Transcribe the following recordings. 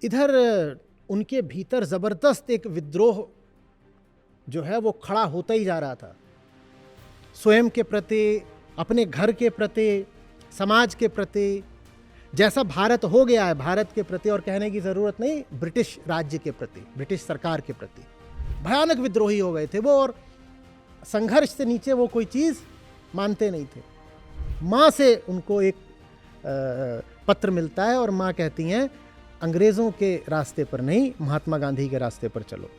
इधर उनके भीतर ज़बरदस्त एक विद्रोह जो है वो खड़ा होता ही जा रहा था, स्वयं के प्रति, अपने घर के प्रति, समाज के प्रति, जैसा भारत हो गया है भारत के प्रति, और कहने की ज़रूरत नहीं, ब्रिटिश राज्य के प्रति, ब्रिटिश सरकार के प्रति भयानक विद्रोही हो गए थे वो। और संघर्ष से नीचे वो कोई चीज़ मानते नहीं थे। माँ से उनको एक पत्र मिलता है और माँ कहती हैं अंग्रेज़ों के रास्ते पर नहीं, महात्मा गांधी के रास्ते पर चलो।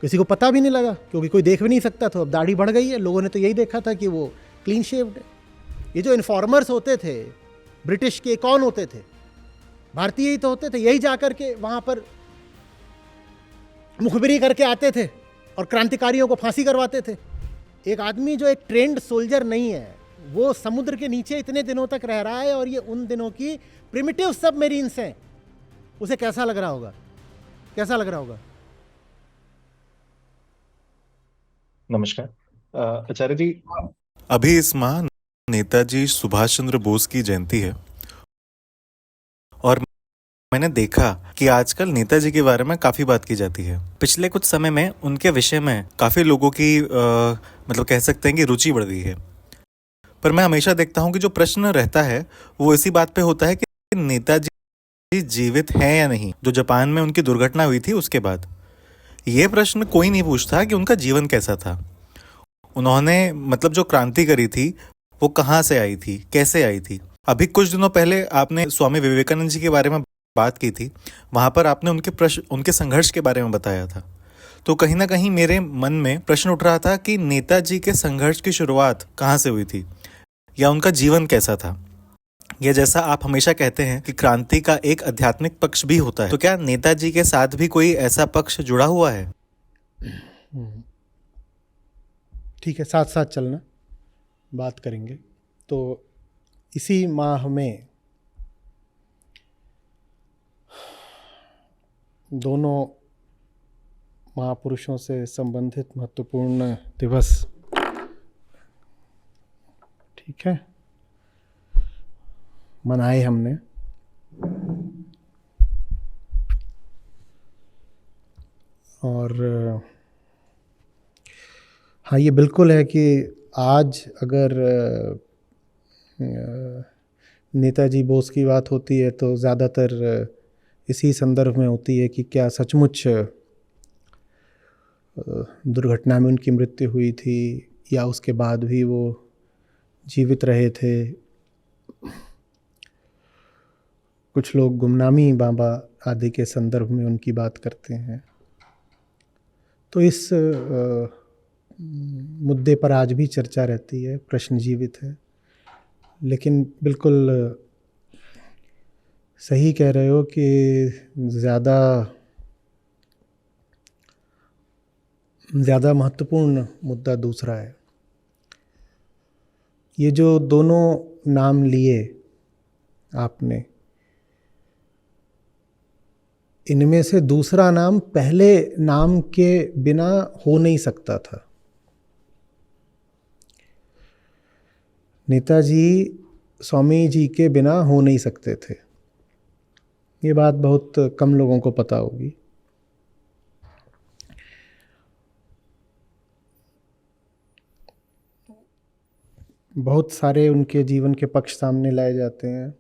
किसी को पता भी नहीं लगा क्योंकि कोई देख भी नहीं सकता था। अब दाढ़ी बढ़ गई है, लोगों ने तो यही देखा था कि वो क्लीन शेव्ड है। ये जो इन्फॉर्मर्स होते थे ब्रिटिश के, कौन होते थे? भारतीय ही तो होते थे। यही जाकर के वहाँ पर मुखबिरी करके आते थे और क्रांतिकारियों को फांसी करवाते थे। एक आदमी जो एक ट्रेंड सोल्जर नहीं है, वो समुद्र के नीचे इतने दिनों तक रह रहा है और ये उन दिनों की प्रिमिटिव सबमरीन्स हैं, उसे कैसा लग रहा होगा? कैसा लग रहा होगा? नमस्कार आचार्य जी। अभी इस माह नेताजी सुभाष चंद्र बोस की जयंती है और मैंने देखा कि आजकल नेताजी के बारे में काफ़ी बात की जाती है। पिछले कुछ समय में उनके विषय में काफ़ी लोगों की मतलब कह सकते हैं कि रुचि बढ़ गई है। पर मैं हमेशा देखता हूँ कि जो प्रश्न रहता है वो इसी बात पे होता है कि नेताजी जीवित हैं या नहीं, जो जापान में उनकी दुर्घटना हुई थी उसके बाद। ये प्रश्न कोई नहीं पूछता कि उनका जीवन कैसा था, उन्होंने मतलब जो क्रांति करी थी वो कहाँ से आई थी, कैसे आई थी। अभी कुछ दिनों पहले आपने स्वामी विवेकानंद जी के बारे में बात की थी, वहाँ पर आपने उनके संघर्ष के बारे में बताया था। तो कहीं ना कहीं मेरे मन में प्रश्न उठ रहा था कि नेताजी के संघर्ष की शुरुआत कहाँ से हुई थी या उनका जीवन कैसा था। या जैसा आप हमेशा कहते हैं कि क्रांति का एक आध्यात्मिक पक्ष भी होता है, तो क्या नेताजी के साथ भी कोई ऐसा पक्ष जुड़ा हुआ है? ठीक है, साथ साथ चलना, बात करेंगे। तो इसी माह में दोनों महापुरुषों से संबंधित महत्वपूर्ण दिवस, ठीक है, मनाए हमने। और हाँ, ये बिल्कुल है कि आज अगर नेताजी बोस की बात होती है तो ज़्यादातर इसी संदर्भ में होती है कि क्या सचमुच दुर्घटना में उनकी मृत्यु हुई थी या उसके बाद भी वो जीवित रहे थे। कुछ लोग गुमनामी बाबा आदि के संदर्भ में उनकी बात करते हैं। तो इस मुद्दे पर आज भी चर्चा रहती है, प्रश्न जीवित है। लेकिन बिल्कुल सही कह रहे हो कि ज़्यादा महत्वपूर्ण मुद्दा दूसरा है। ये जो दोनों नाम लिए आपने, इनमें से दूसरा नाम पहले नाम के बिना हो नहीं सकता था। नेताजी स्वामी जी के बिना हो नहीं सकते थे। ये बात बहुत कम लोगों को पता होगी। बहुत सारे उनके जीवन के पक्ष सामने लाए जाते हैं।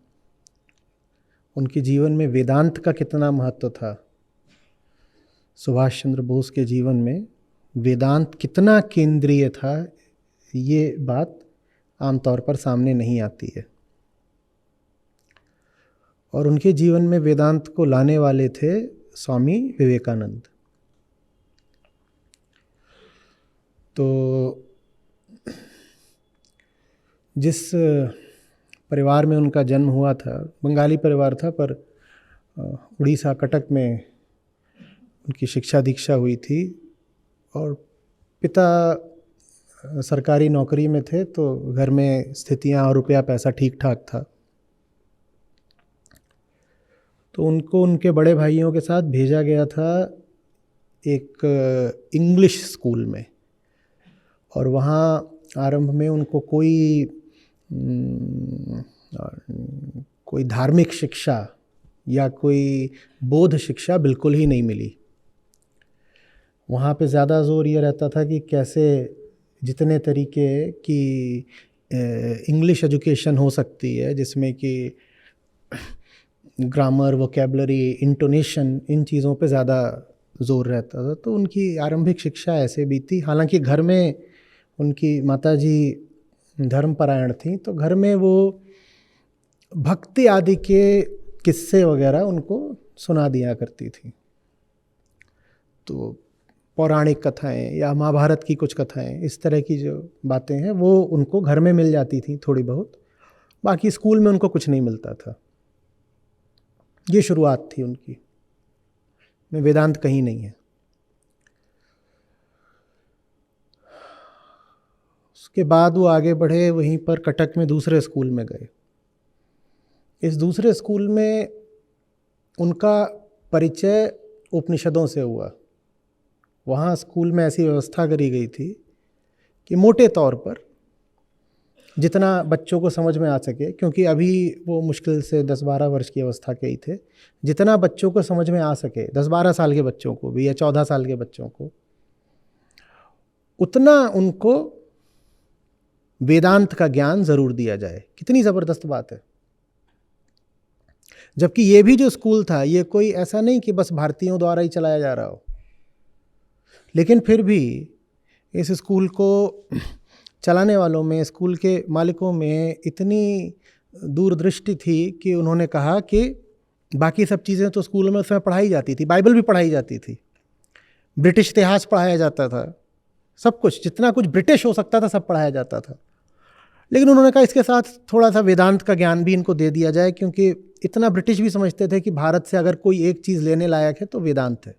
उनके जीवन में वेदांत का कितना महत्व था, सुभाष चंद्र बोस के जीवन में वेदांत कितना केंद्रीय था, ये बात आमतौर पर सामने नहीं आती है। और उनके जीवन में वेदांत को लाने वाले थे स्वामी विवेकानंद। तो जिस परिवार में उनका जन्म हुआ था, बंगाली परिवार था, पर उड़ीसा कटक में उनकी शिक्षा दीक्षा हुई थी और पिता सरकारी नौकरी में थे, तो घर में स्थितियां और रुपया पैसा ठीक ठाक था। तो उनको उनके बड़े भाइयों के साथ भेजा गया था एक इंग्लिश स्कूल में, और वहाँ आरंभ में उनको कोई धार्मिक शिक्षा या कोई बोध शिक्षा बिल्कुल ही नहीं मिली। वहाँ पे ज़्यादा जोर ये रहता था कि कैसे जितने तरीके की इंग्लिश एजुकेशन हो सकती है, जिसमें कि ग्रामर, वोकेबलरी, इंटोनेशन, इन चीज़ों पे ज़्यादा जोर रहता था। तो उनकी आरंभिक शिक्षा ऐसे बीती। हालांकि घर में उनकी माताजी धर्मपरायण थी, तो घर में वो भक्ति आदि के किस्से वगैरह उनको सुना दिया करती थी। तो पौराणिक कथाएं या महाभारत की कुछ कथाएं, इस तरह की जो बातें हैं वो उनको घर में मिल जाती थी थोड़ी बहुत। बाकी स्कूल में उनको कुछ नहीं मिलता था। ये शुरुआत थी उनकी, में वेदांत कहीं नहीं है। उसके बाद वो आगे बढ़े, वहीं पर कटक में दूसरे स्कूल में गए। इस दूसरे स्कूल में उनका परिचय उपनिषदों से हुआ। वहाँ स्कूल में ऐसी व्यवस्था करी गई थी कि मोटे तौर पर जितना बच्चों को समझ में आ सके, क्योंकि अभी वो मुश्किल से 10-12 वर्ष की अवस्था के ही थे, जितना बच्चों को समझ में आ सके, 10-12 साल के बच्चों को भी या 14 साल के बच्चों को, उतना उनको वेदांत का ज्ञान ज़रूर दिया जाए। कितनी ज़बरदस्त बात है। जबकि ये भी जो स्कूल था, ये कोई ऐसा नहीं कि बस भारतीयों द्वारा ही चलाया जा रहा हो, लेकिन फिर भी इस स्कूल को चलाने वालों में, स्कूल के मालिकों में इतनी दूरदृष्टि थी कि उन्होंने कहा कि बाकी सब चीज़ें तो स्कूल में उस समय पढ़ाई जाती थी, बाइबल भी पढ़ाई जाती थी, ब्रिटिश इतिहास पढ़ाया जाता था, सब कुछ, जितना कुछ ब्रिटिश हो सकता था सब पढ़ाया जाता था। लेकिन उन्होंने कहा इसके साथ थोड़ा सा वेदांत का ज्ञान भी इनको दे दिया जाए, क्योंकि इतना ब्रिटिश भी समझते थे कि भारत से अगर कोई एक चीज़ लेने लायक है तो वेदांत है।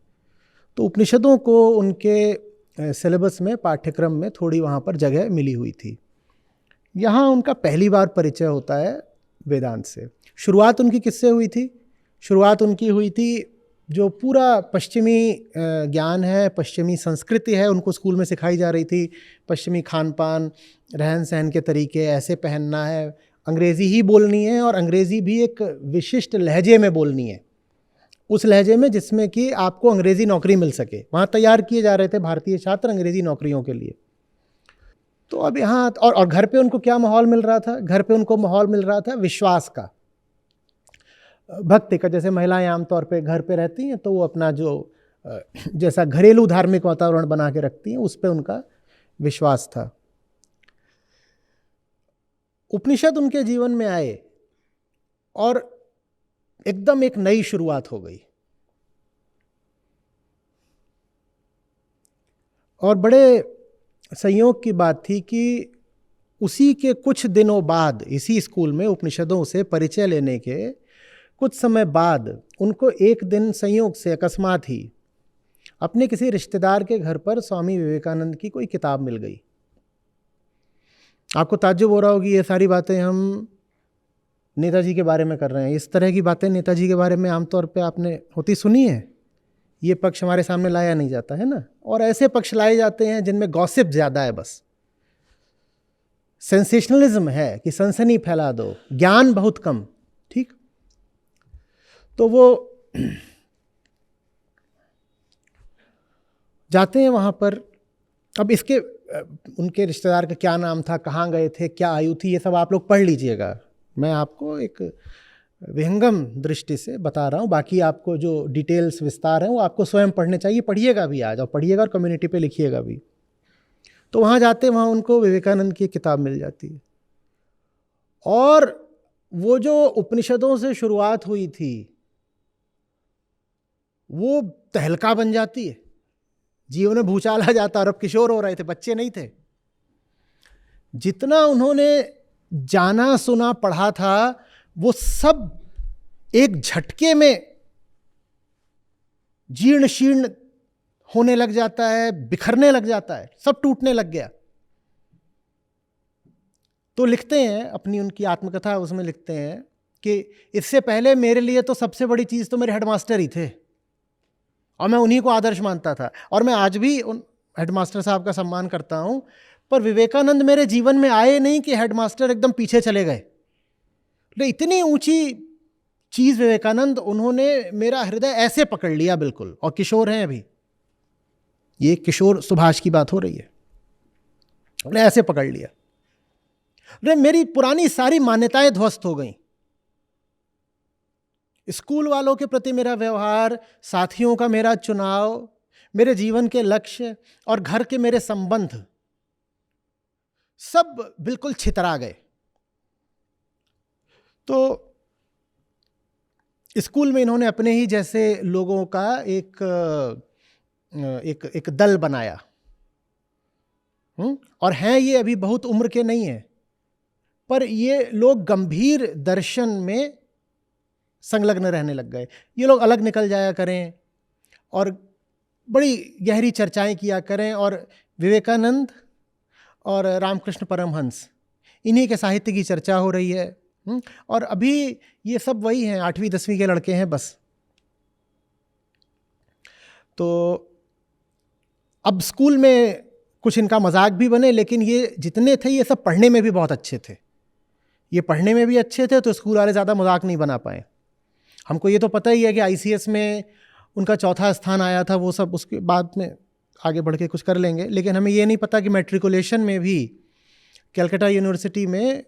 तो उपनिषदों को उनके सिलेबस में, पाठ्यक्रम में थोड़ी वहाँ पर जगह मिली हुई थी। यहाँ उनका पहली बार परिचय होता है वेदांत से। शुरुआत उनकी किससे हुई थी? शुरुआत उनकी हुई थी जो पूरा पश्चिमी ज्ञान है, पश्चिमी संस्कृति है, उनको स्कूल में सिखाई जा रही थी। पश्चिमी खान पान, रहन सहन के तरीके, ऐसे पहनना है, अंग्रेज़ी ही बोलनी है, और अंग्रेज़ी भी एक विशिष्ट लहजे में बोलनी है, उस लहजे में जिसमें कि आपको अंग्रेज़ी नौकरी मिल सके। वहाँ तैयार किए जा रहे थे भारतीय छात्र अंग्रेज़ी नौकरियों के लिए। तो अब यहाँ और घर पे उनको क्या माहौल मिल रहा था? घर पे उनको माहौल मिल रहा था विश्वास का, भक्ति का। जैसे महिलाएं आमतौर पे घर पे रहती हैं तो वो अपना जो जैसा घरेलू धार्मिक वातावरण बना के रखती हैं, उस पे उनका विश्वास था। उपनिषद उनके जीवन में आए और एकदम एक नई शुरुआत हो गई। और बड़े संयोग की बात थी कि उसी के कुछ दिनों बाद, इसी स्कूल में उपनिषदों से परिचय लेने के कुछ समय बाद, उनको एक दिन संयोग से अकस्मात ही अपने किसी रिश्तेदार के घर पर स्वामी विवेकानंद की कोई किताब मिल गई। आपको ताज्जुब हो रहा होगी, ये सारी बातें हम नेताजी के बारे में कर रहे हैं। इस तरह की बातें नेताजी के बारे में आमतौर पे आपने होती सुनी है। ये पक्ष हमारे सामने लाया नहीं जाता है ना, और ऐसे पक्ष लाए जाते हैं जिनमें गॉसिप ज़्यादा है, बस सेंसेशनलिज्म है कि सनसनी फैला दो, ज्ञान बहुत कम। ठीक, तो वो जाते हैं वहाँ पर। अब इसके उनके रिश्तेदार का क्या नाम था, कहाँ गए थे, क्या आयु थी, ये सब आप लोग पढ़ लीजिएगा। मैं आपको एक विहंगम दृष्टि से बता रहा हूँ। बाकी आपको जो डिटेल्स, विस्तार हैं, वो आपको स्वयं पढ़ने चाहिए। पढ़िएगा भी आज, और पढ़िएगा और कम्युनिटी पे लिखिएगा भी। तो वहाँ जाते, वहाँ उनको विवेकानंद की किताब मिल जाती है, और वो जो उपनिषदों से शुरुआत हुई थी वो तहलका बन जाती है। जीवन में भूचाल आ जाता। और अब किशोर हो रहे थे, बच्चे नहीं थे। जितना उन्होंने जाना, सुना, पढ़ा था, वो सब एक झटके में जीर्ण शीर्ण होने लग जाता है, बिखरने लग जाता है, सब टूटने लग गया। तो लिखते हैं अपनी उनकी आत्मकथा, उसमें लिखते हैं कि इससे पहले मेरे लिए तो सबसे बड़ी चीज़ तो मेरे हेडमास्टर ही थे, और मैं उन्हीं को आदर्श मानता था, और मैं आज भी उन हेडमास्टर साहब का सम्मान करता हूँ। पर विवेकानंद मेरे जीवन में आए नहीं कि हेडमास्टर एकदम पीछे चले गए। इतनी ऊंची चीज विवेकानंद, उन्होंने मेरा हृदय ऐसे पकड़ लिया बिल्कुल, और किशोर हैं अभी, ये किशोर सुभाष की बात हो रही है, उन्हें ऐसे पकड़ लिया। अरे मेरी पुरानी सारी मान्यताएं ध्वस्त हो गई। स्कूल वालों के प्रति मेरा व्यवहार, साथियों का मेरा चुनाव, मेरे जीवन के लक्ष्य और घर के मेरे संबंध सब बिल्कुल छितरा गए। तो स्कूल में इन्होंने अपने ही जैसे लोगों का एक दल बनाया। और हैं ये अभी बहुत उम्र के नहीं है, पर ये लोग गंभीर दर्शन में संलग्न रहने लग गए। ये लोग अलग निकल जाया करें और बड़ी गहरी चर्चाएं किया करें, और विवेकानंद और रामकृष्ण परमहंस, इन्हीं के साहित्य की चर्चा हो रही है। और अभी ये सब वही हैं, 8वीं 10वीं के लड़के हैं बस। तो अब स्कूल में कुछ इनका मजाक भी बने, लेकिन ये जितने थे ये सब पढ़ने में भी बहुत अच्छे थे। ये पढ़ने में भी अच्छे थे, तो स्कूल वाले ज़्यादा मजाक नहीं बना पाए। हमको ये तो पता ही है कि ICS में उनका 4था स्थान आया था, वो सब उसके बाद में आगे बढ़ के कुछ कर लेंगे। लेकिन हमें ये नहीं पता कि मैट्रिकुलेशन में भी कलकत्ता यूनिवर्सिटी में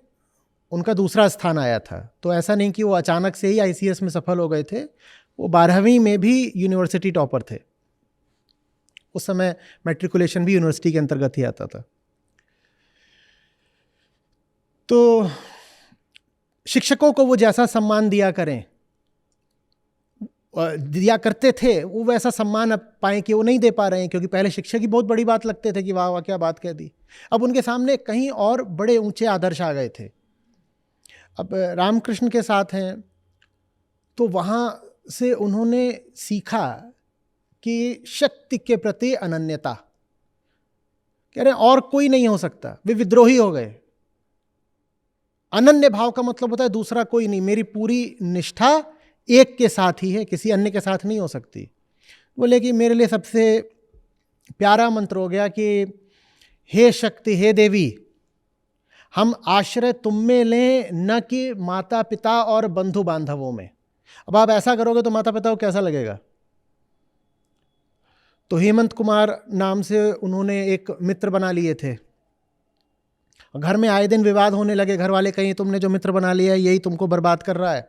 उनका 2रा स्थान आया था। तो ऐसा नहीं कि वो अचानक से ही ICS में सफल हो गए थे, वो 12वीं में भी यूनिवर्सिटी टॉपर थे। उस समय मैट्रिकुलेशन भी यूनिवर्सिटी के अंतर्गत ही आता था। तो शिक्षकों को वो जैसा सम्मान दिया करते थे, वो वैसा सम्मान अब पाएं कि वो नहीं दे पा रहे हैं, क्योंकि पहले शिक्षक ही बहुत बड़ी बात लगते थे कि वाह वाह क्या बात कह दी। अब उनके सामने कहीं और बड़े ऊंचे आदर्श आ गए थे। अब रामकृष्ण के साथ हैं, तो वहाँ से उन्होंने सीखा कि शक्ति के प्रति अनन्यता, कह रहे और कोई नहीं हो सकता। वे विद्रोही हो गए। अनन्य भाव का मतलब होता है दूसरा कोई नहीं, मेरी पूरी निष्ठा एक के साथ ही है, किसी अन्य के साथ नहीं हो सकती। बोले कि मेरे लिए सबसे प्यारा मंत्र हो गया कि हे शक्ति, हे देवी, हम आश्रय तुम में लें, न कि माता पिता और बंधु बांधवों में। अब आप ऐसा करोगे तो माता पिता को कैसा लगेगा? तो हेमंत कुमार नाम से उन्होंने एक मित्र बना लिए थे। घर में आए दिन विवाद होने लगे। घर वाले कहीं तुमने जो मित्र बना लिया है यही तुमको बर्बाद कर रहा है,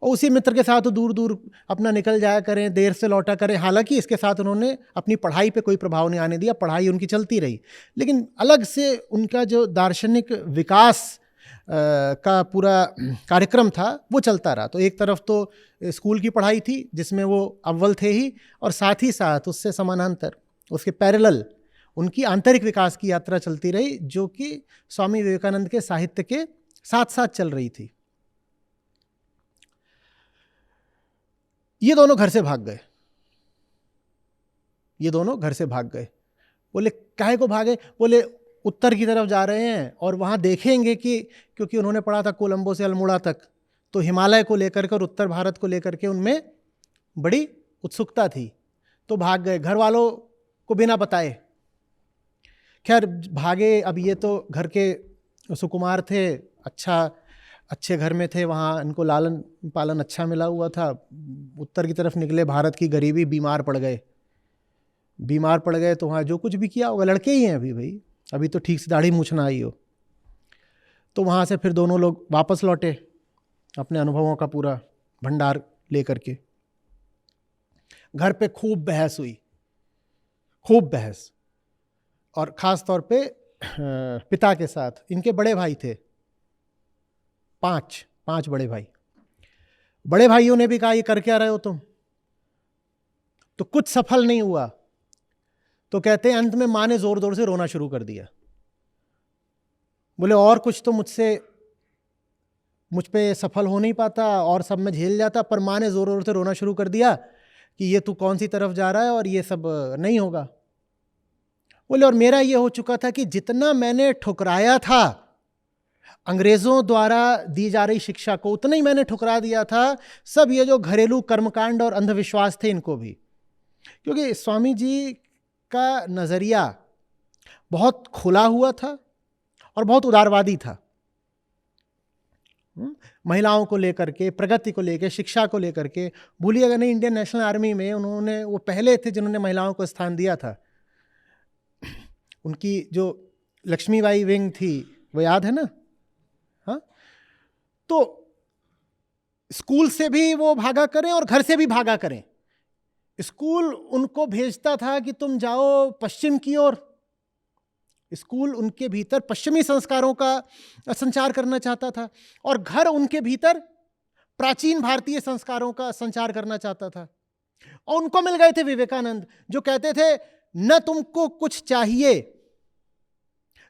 और उसी मित्र के साथ दूर दूर अपना निकल जाया करें, देर से लौटा करें। हालांकि इसके साथ उन्होंने अपनी पढ़ाई पे कोई प्रभाव नहीं आने दिया, पढ़ाई उनकी चलती रही, लेकिन अलग से उनका जो दार्शनिक विकास का पूरा कार्यक्रम था वो चलता रहा। तो एक तरफ तो स्कूल की पढ़ाई थी जिसमें वो अव्वल थे ही, और साथ ही साथ उससे समानांतर, उसके पैरेलल उनकी आंतरिक विकास की यात्रा चलती रही, जो कि स्वामी विवेकानंद के साहित्य के साथ साथ चल रही थी। ये दोनों घर से भाग गए। ये दोनों घर से भाग गए। बोले काहे को भागे? बोले उत्तर की तरफ जा रहे हैं और वहाँ देखेंगे कि, क्योंकि उन्होंने पढ़ा था कोलंबो से अल्मोड़ा तक, तो हिमालय को लेकर कर, उत्तर भारत को लेकर के उनमें बड़ी उत्सुकता थी, तो भाग गए घर वालों को बिना बताए। खैर भागे। अब ये तो घर के सुकुमार थे, अच्छे घर में थे, वहाँ इनको लालन पालन अच्छा मिला हुआ था। उत्तर की तरफ निकले, भारत की गरीबी, बीमार पड़ गए तो वहाँ जो कुछ भी किया होगा, लड़के ही हैं अभी भाई, अभी तो ठीक से दाढ़ी मूछ ना आई हो। तो वहाँ से फिर दोनों लोग वापस लौटे अपने अनुभवों का पूरा भंडार लेकर के। घर पे खूब बहस हुई, खूब बहस, और ख़ास तौर पे पिता के साथ। इनके बड़े भाई थे, पांच बड़े भाई। बड़े भाइयों ने भी कहा ये कर क्या रहे हो तुम? तो कुछ सफल नहीं हुआ, तो कहते हैं अंत में माँ ने जोर जोर से रोना शुरू कर दिया। बोले और कुछ तो मुझ पे सफल हो नहीं पाता और सब मैं झेल जाता, पर माँ ने जोर जोर से रोना शुरू कर दिया कि ये तू कौन सी तरफ जा रहा है और ये सब नहीं होगा। बोले और मेरा ये हो चुका था कि जितना मैंने ठुकराया था अंग्रेजों द्वारा दी जा रही शिक्षा को, उतना ही मैंने ठुकरा दिया था सब ये जो घरेलू कर्मकांड और अंधविश्वास थे इनको भी। क्योंकि स्वामी जी का नज़रिया बहुत खुला हुआ था और बहुत उदारवादी था। महिलाओं को लेकर के, प्रगति को लेकर, शिक्षा को लेकर के। भूलिएगा नहीं, इंडियन नेशनल आर्मी में उन्होंने, वो पहले थे जिन्होंने महिलाओं को स्थान दिया था। उनकी जो लक्ष्मीबाई विंग थी वो याद है ना? हाँ, तो स्कूल से भी वो भागा करें और घर से भी भागा करें। स्कूल उनको भेजता था कि तुम जाओ पश्चिम की ओर। स्कूल उनके भीतर पश्चिमी संस्कारों का संचार करना चाहता था, और घर उनके भीतर प्राचीन भारतीय संस्कारों का संचार करना चाहता था। और उनको मिल गए थे विवेकानंद, जो कहते थे न तुमको कुछ चाहिए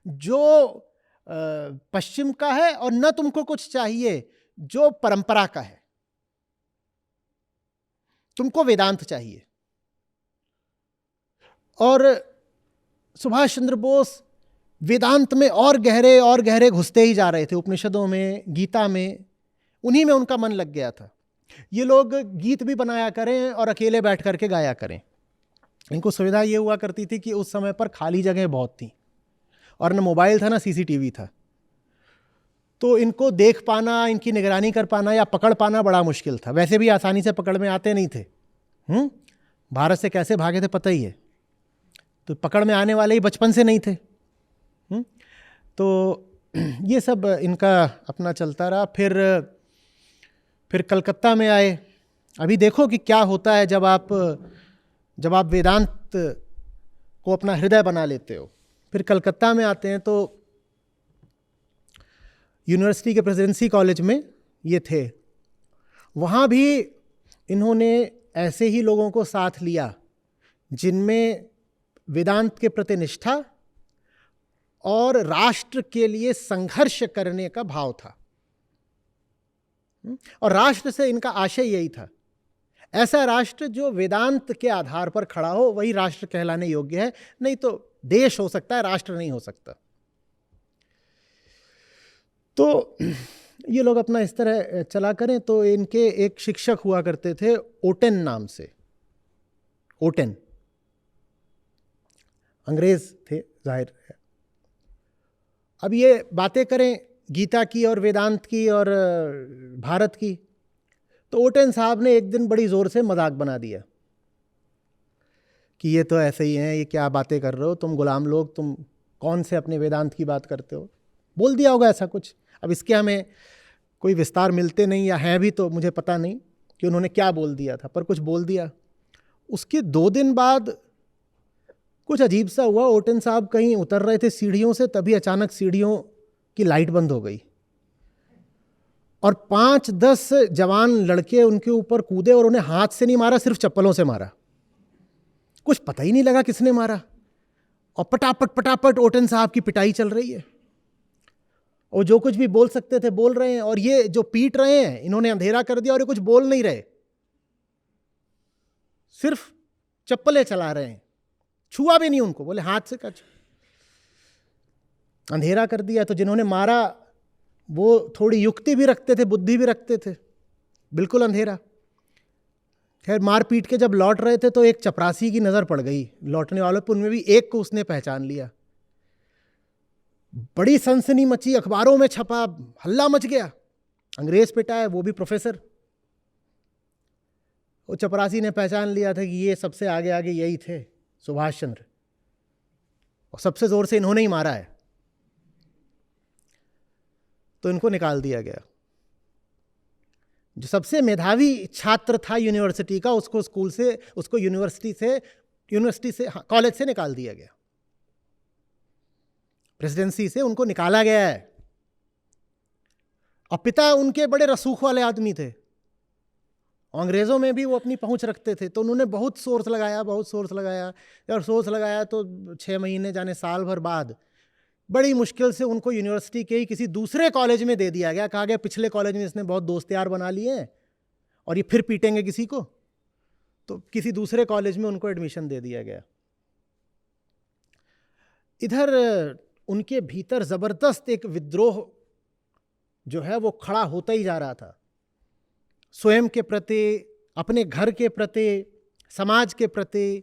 जो पश्चिम का है, और न तुमको कुछ चाहिए जो परंपरा का है, तुमको वेदांत चाहिए। और सुभाष चंद्र बोस वेदांत में और गहरे घुसते ही जा रहे थे। उपनिषदों में, गीता में, उन्हीं में उनका मन लग गया था। ये लोग गीत भी बनाया करें और अकेले बैठ करके गाया करें। इनको सुविधा ये हुआ करती थी कि उस समय पर खाली जगह बहुत थी, और न मोबाइल था, न सीसीटीवी था। तो इनको देख पाना, इनकी निगरानी कर पाना या पकड़ पाना बड़ा मुश्किल था। वैसे भी आसानी से पकड़ में आते नहीं थे। भारत से कैसे भागे थे पता ही है। तो पकड़ में आने वाले ही बचपन से नहीं थे। तो ये सब इनका अपना चलता रहा। फिर कलकत्ता में आए। अभी देखो कि क्या होता है जब आप वेदांत को अपना हृदय बना लेते हो। फिर कलकत्ता में आते हैं तो यूनिवर्सिटी के प्रेसिडेंसी कॉलेज में ये थे। वहाँ भी इन्होंने ऐसे ही लोगों को साथ लिया जिनमें वेदांत के प्रति निष्ठा और राष्ट्र के लिए संघर्ष करने का भाव था। और राष्ट्र से इनका आशय यही था, ऐसा राष्ट्र जो वेदांत के आधार पर खड़ा हो वही राष्ट्र कहलाने योग्य है, नहीं तो देश हो सकता है, राष्ट्र नहीं हो सकता। तो ये लोग अपना इस तरह चला करें। तो इनके एक शिक्षक हुआ करते थे ओटेन नाम से। ओटेन अंग्रेज थे जाहिर है। अब ये बातें करें गीता की और वेदांत की और भारत की, तो ओटेन साहब ने एक दिन बड़ी ज़ोर से मजाक बना दिया कि ये तो ऐसे ही हैं, ये क्या बातें कर रहे हो तुम गुलाम लोग, तुम कौन से अपने वेदांत की बात करते हो। बोल दिया होगा ऐसा कुछ। अब इसके हमें कोई विस्तार मिलते नहीं, या हैं भी तो मुझे पता नहीं कि उन्होंने क्या बोल दिया था, पर कुछ बोल दिया। उसके 2 दिन बाद कुछ अजीब सा हुआ। ओटेन साहब कहीं उतर रहे थे सीढ़ियों से, तभी अचानक सीढ़ियों की लाइट बंद हो गई और 5-10 जवान लड़के उनके ऊपर कूदे और उन्हें हाथ से नहीं मारा, सिर्फ चप्पलों से मारा। कुछ पता ही नहीं लगा किसने मारा, और पटापट पटापट ओटेन साहब की पिटाई चल रही है। और जो कुछ भी बोल सकते थे बोल रहे हैं, और ये जो पीट रहे हैं इन्होंने अंधेरा कर दिया और ये कुछ बोल नहीं रहे, सिर्फ चप्पलें चला रहे हैं, छुआ भी नहीं उनको, बोले हाथ से कच। अंधेरा कर दिया। तो जिन्होंने मारा वो थोड़ी युक्ति भी रखते थे, बुद्धि भी रखते थे। बिल्कुल अंधेरा। खैर मार पीट के जब लौट रहे थे तो एक चपरासी की नज़र पड़ गई लौटने वालों पर। उनमें भी एक को उसने पहचान लिया। बड़ी सनसनी मची, अखबारों में छपा, हल्ला मच गया। अंग्रेज पिटा है, वो भी प्रोफेसर। वो चपरासी ने पहचान लिया था कि ये सबसे आगे आगे यही थे, सुभाष चंद्र, और सबसे जोर से इन्होंने ही मारा है। तो इनको निकाल दिया गया। जो सबसे मेधावी छात्र था यूनिवर्सिटी का, उसको स्कूल से, उसको यूनिवर्सिटी से कॉलेज से निकाल दिया गया। प्रेसिडेंसी से उनको निकाला गया है। और पिता उनके बड़े रसूख वाले आदमी थे। अंग्रेज़ों में भी वो अपनी पहुंच रखते थे। तो उन्होंने बहुत सोर्स लगाया और सोर्स लगाया तो 6 महीने जाने साल भर बाद बड़ी मुश्किल से उनको यूनिवर्सिटी के ही किसी दूसरे कॉलेज में दे दिया गया। कहा गया पिछले कॉलेज में इसने बहुत दोस्त यार बना लिए हैं और ये फिर पीटेंगे किसी को, तो किसी दूसरे कॉलेज में उनको एडमिशन दे दिया गया। इधर उनके भीतर ज़बरदस्त एक विद्रोह जो है वो खड़ा होता ही जा रहा था, स्वयं के प्रति, अपने घर के प्रति, समाज के प्रति।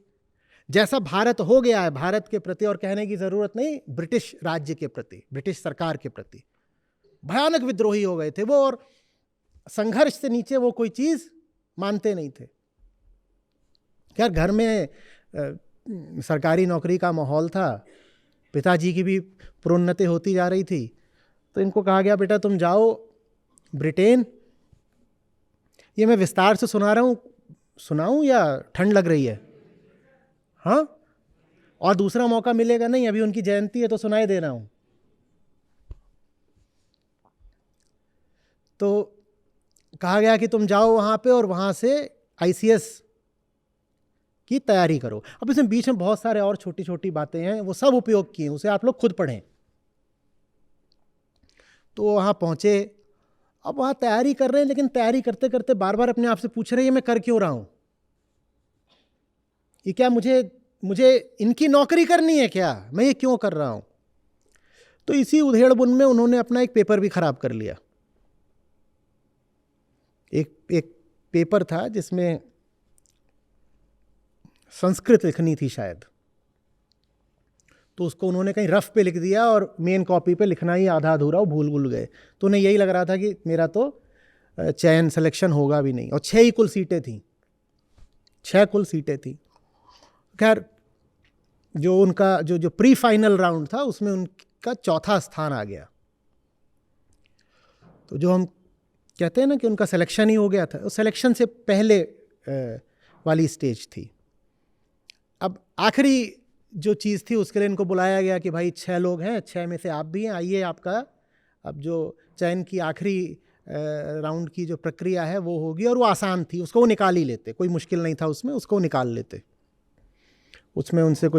जैसा भारत हो गया है, भारत के प्रति, और कहने की ज़रूरत नहीं, ब्रिटिश राज्य के प्रति, ब्रिटिश सरकार के प्रति। भयानक विद्रोही हो गए थे वो, और संघर्ष से नीचे वो कोई चीज मानते नहीं थे। खैर घर में सरकारी नौकरी का माहौल था, पिताजी की भी प्रोन्नति होती जा रही थी, तो इनको कहा गया बेटा तुम जाओ ब्रिटेन। ये मैं विस्तार से सुना रहा हूँ, सुनाऊं या ठंड लग रही है? हाँ, और दूसरा मौका मिलेगा नहीं, अभी उनकी जयंती है तो सुनाई दे रहा हूं। तो कहा गया कि तुम जाओ वहां पे और वहां से आईसीएस की तैयारी करो। अब इसमें बीच में बहुत सारे और छोटी छोटी बातें हैं, वो सब उपयोग किए, उसे आप लोग खुद पढ़ें। तो वहां पहुंचे, अब वहां तैयारी कर रहे हैं, लेकिन तैयारी करते करते बार बार अपने आप से पूछ रहे हैं, ये मैं कर क्यों रहा हूं? ये क्या मुझे इनकी नौकरी करनी है क्या? मैं ये क्यों कर रहा हूं? तो इसी उधेड़बुन में उन्होंने अपना एक पेपर भी खराब कर लिया। एक पेपर था जिसमें संस्कृत लिखनी थी शायद, तो उसको उन्होंने कहीं रफ पे लिख दिया और मेन कॉपी पे लिखना ही आधा अधूरा, वो भूल गए। तो उन्हें यही लग रहा था कि मेरा तो चयन सिलेक्शन होगा भी नहीं, और 6 ही कुल सीटें थी, 6 कुल सीटें थी। खैर जो उनका जो प्री फाइनल राउंड था उसमें उनका 4था स्थान आ गया। तो जो हम कहते हैं ना कि उनका सिलेक्शन ही हो गया था, उस सिलेक्शन से पहले वाली स्टेज थी। अब आखिरी जो चीज़ थी उसके लिए इनको बुलाया गया कि भाई 6 लोग हैं, 6 में से आप भी हैं, आइए आपका अब जो चयन की आखिरी राउंड की जो प्रक्रिया है वो होगी। और वो आसान थी, उसको वो निकाल ही लेते, कोई मुश्किल नहीं था उसमें, उसको निकाल लेते। उसमें उनसे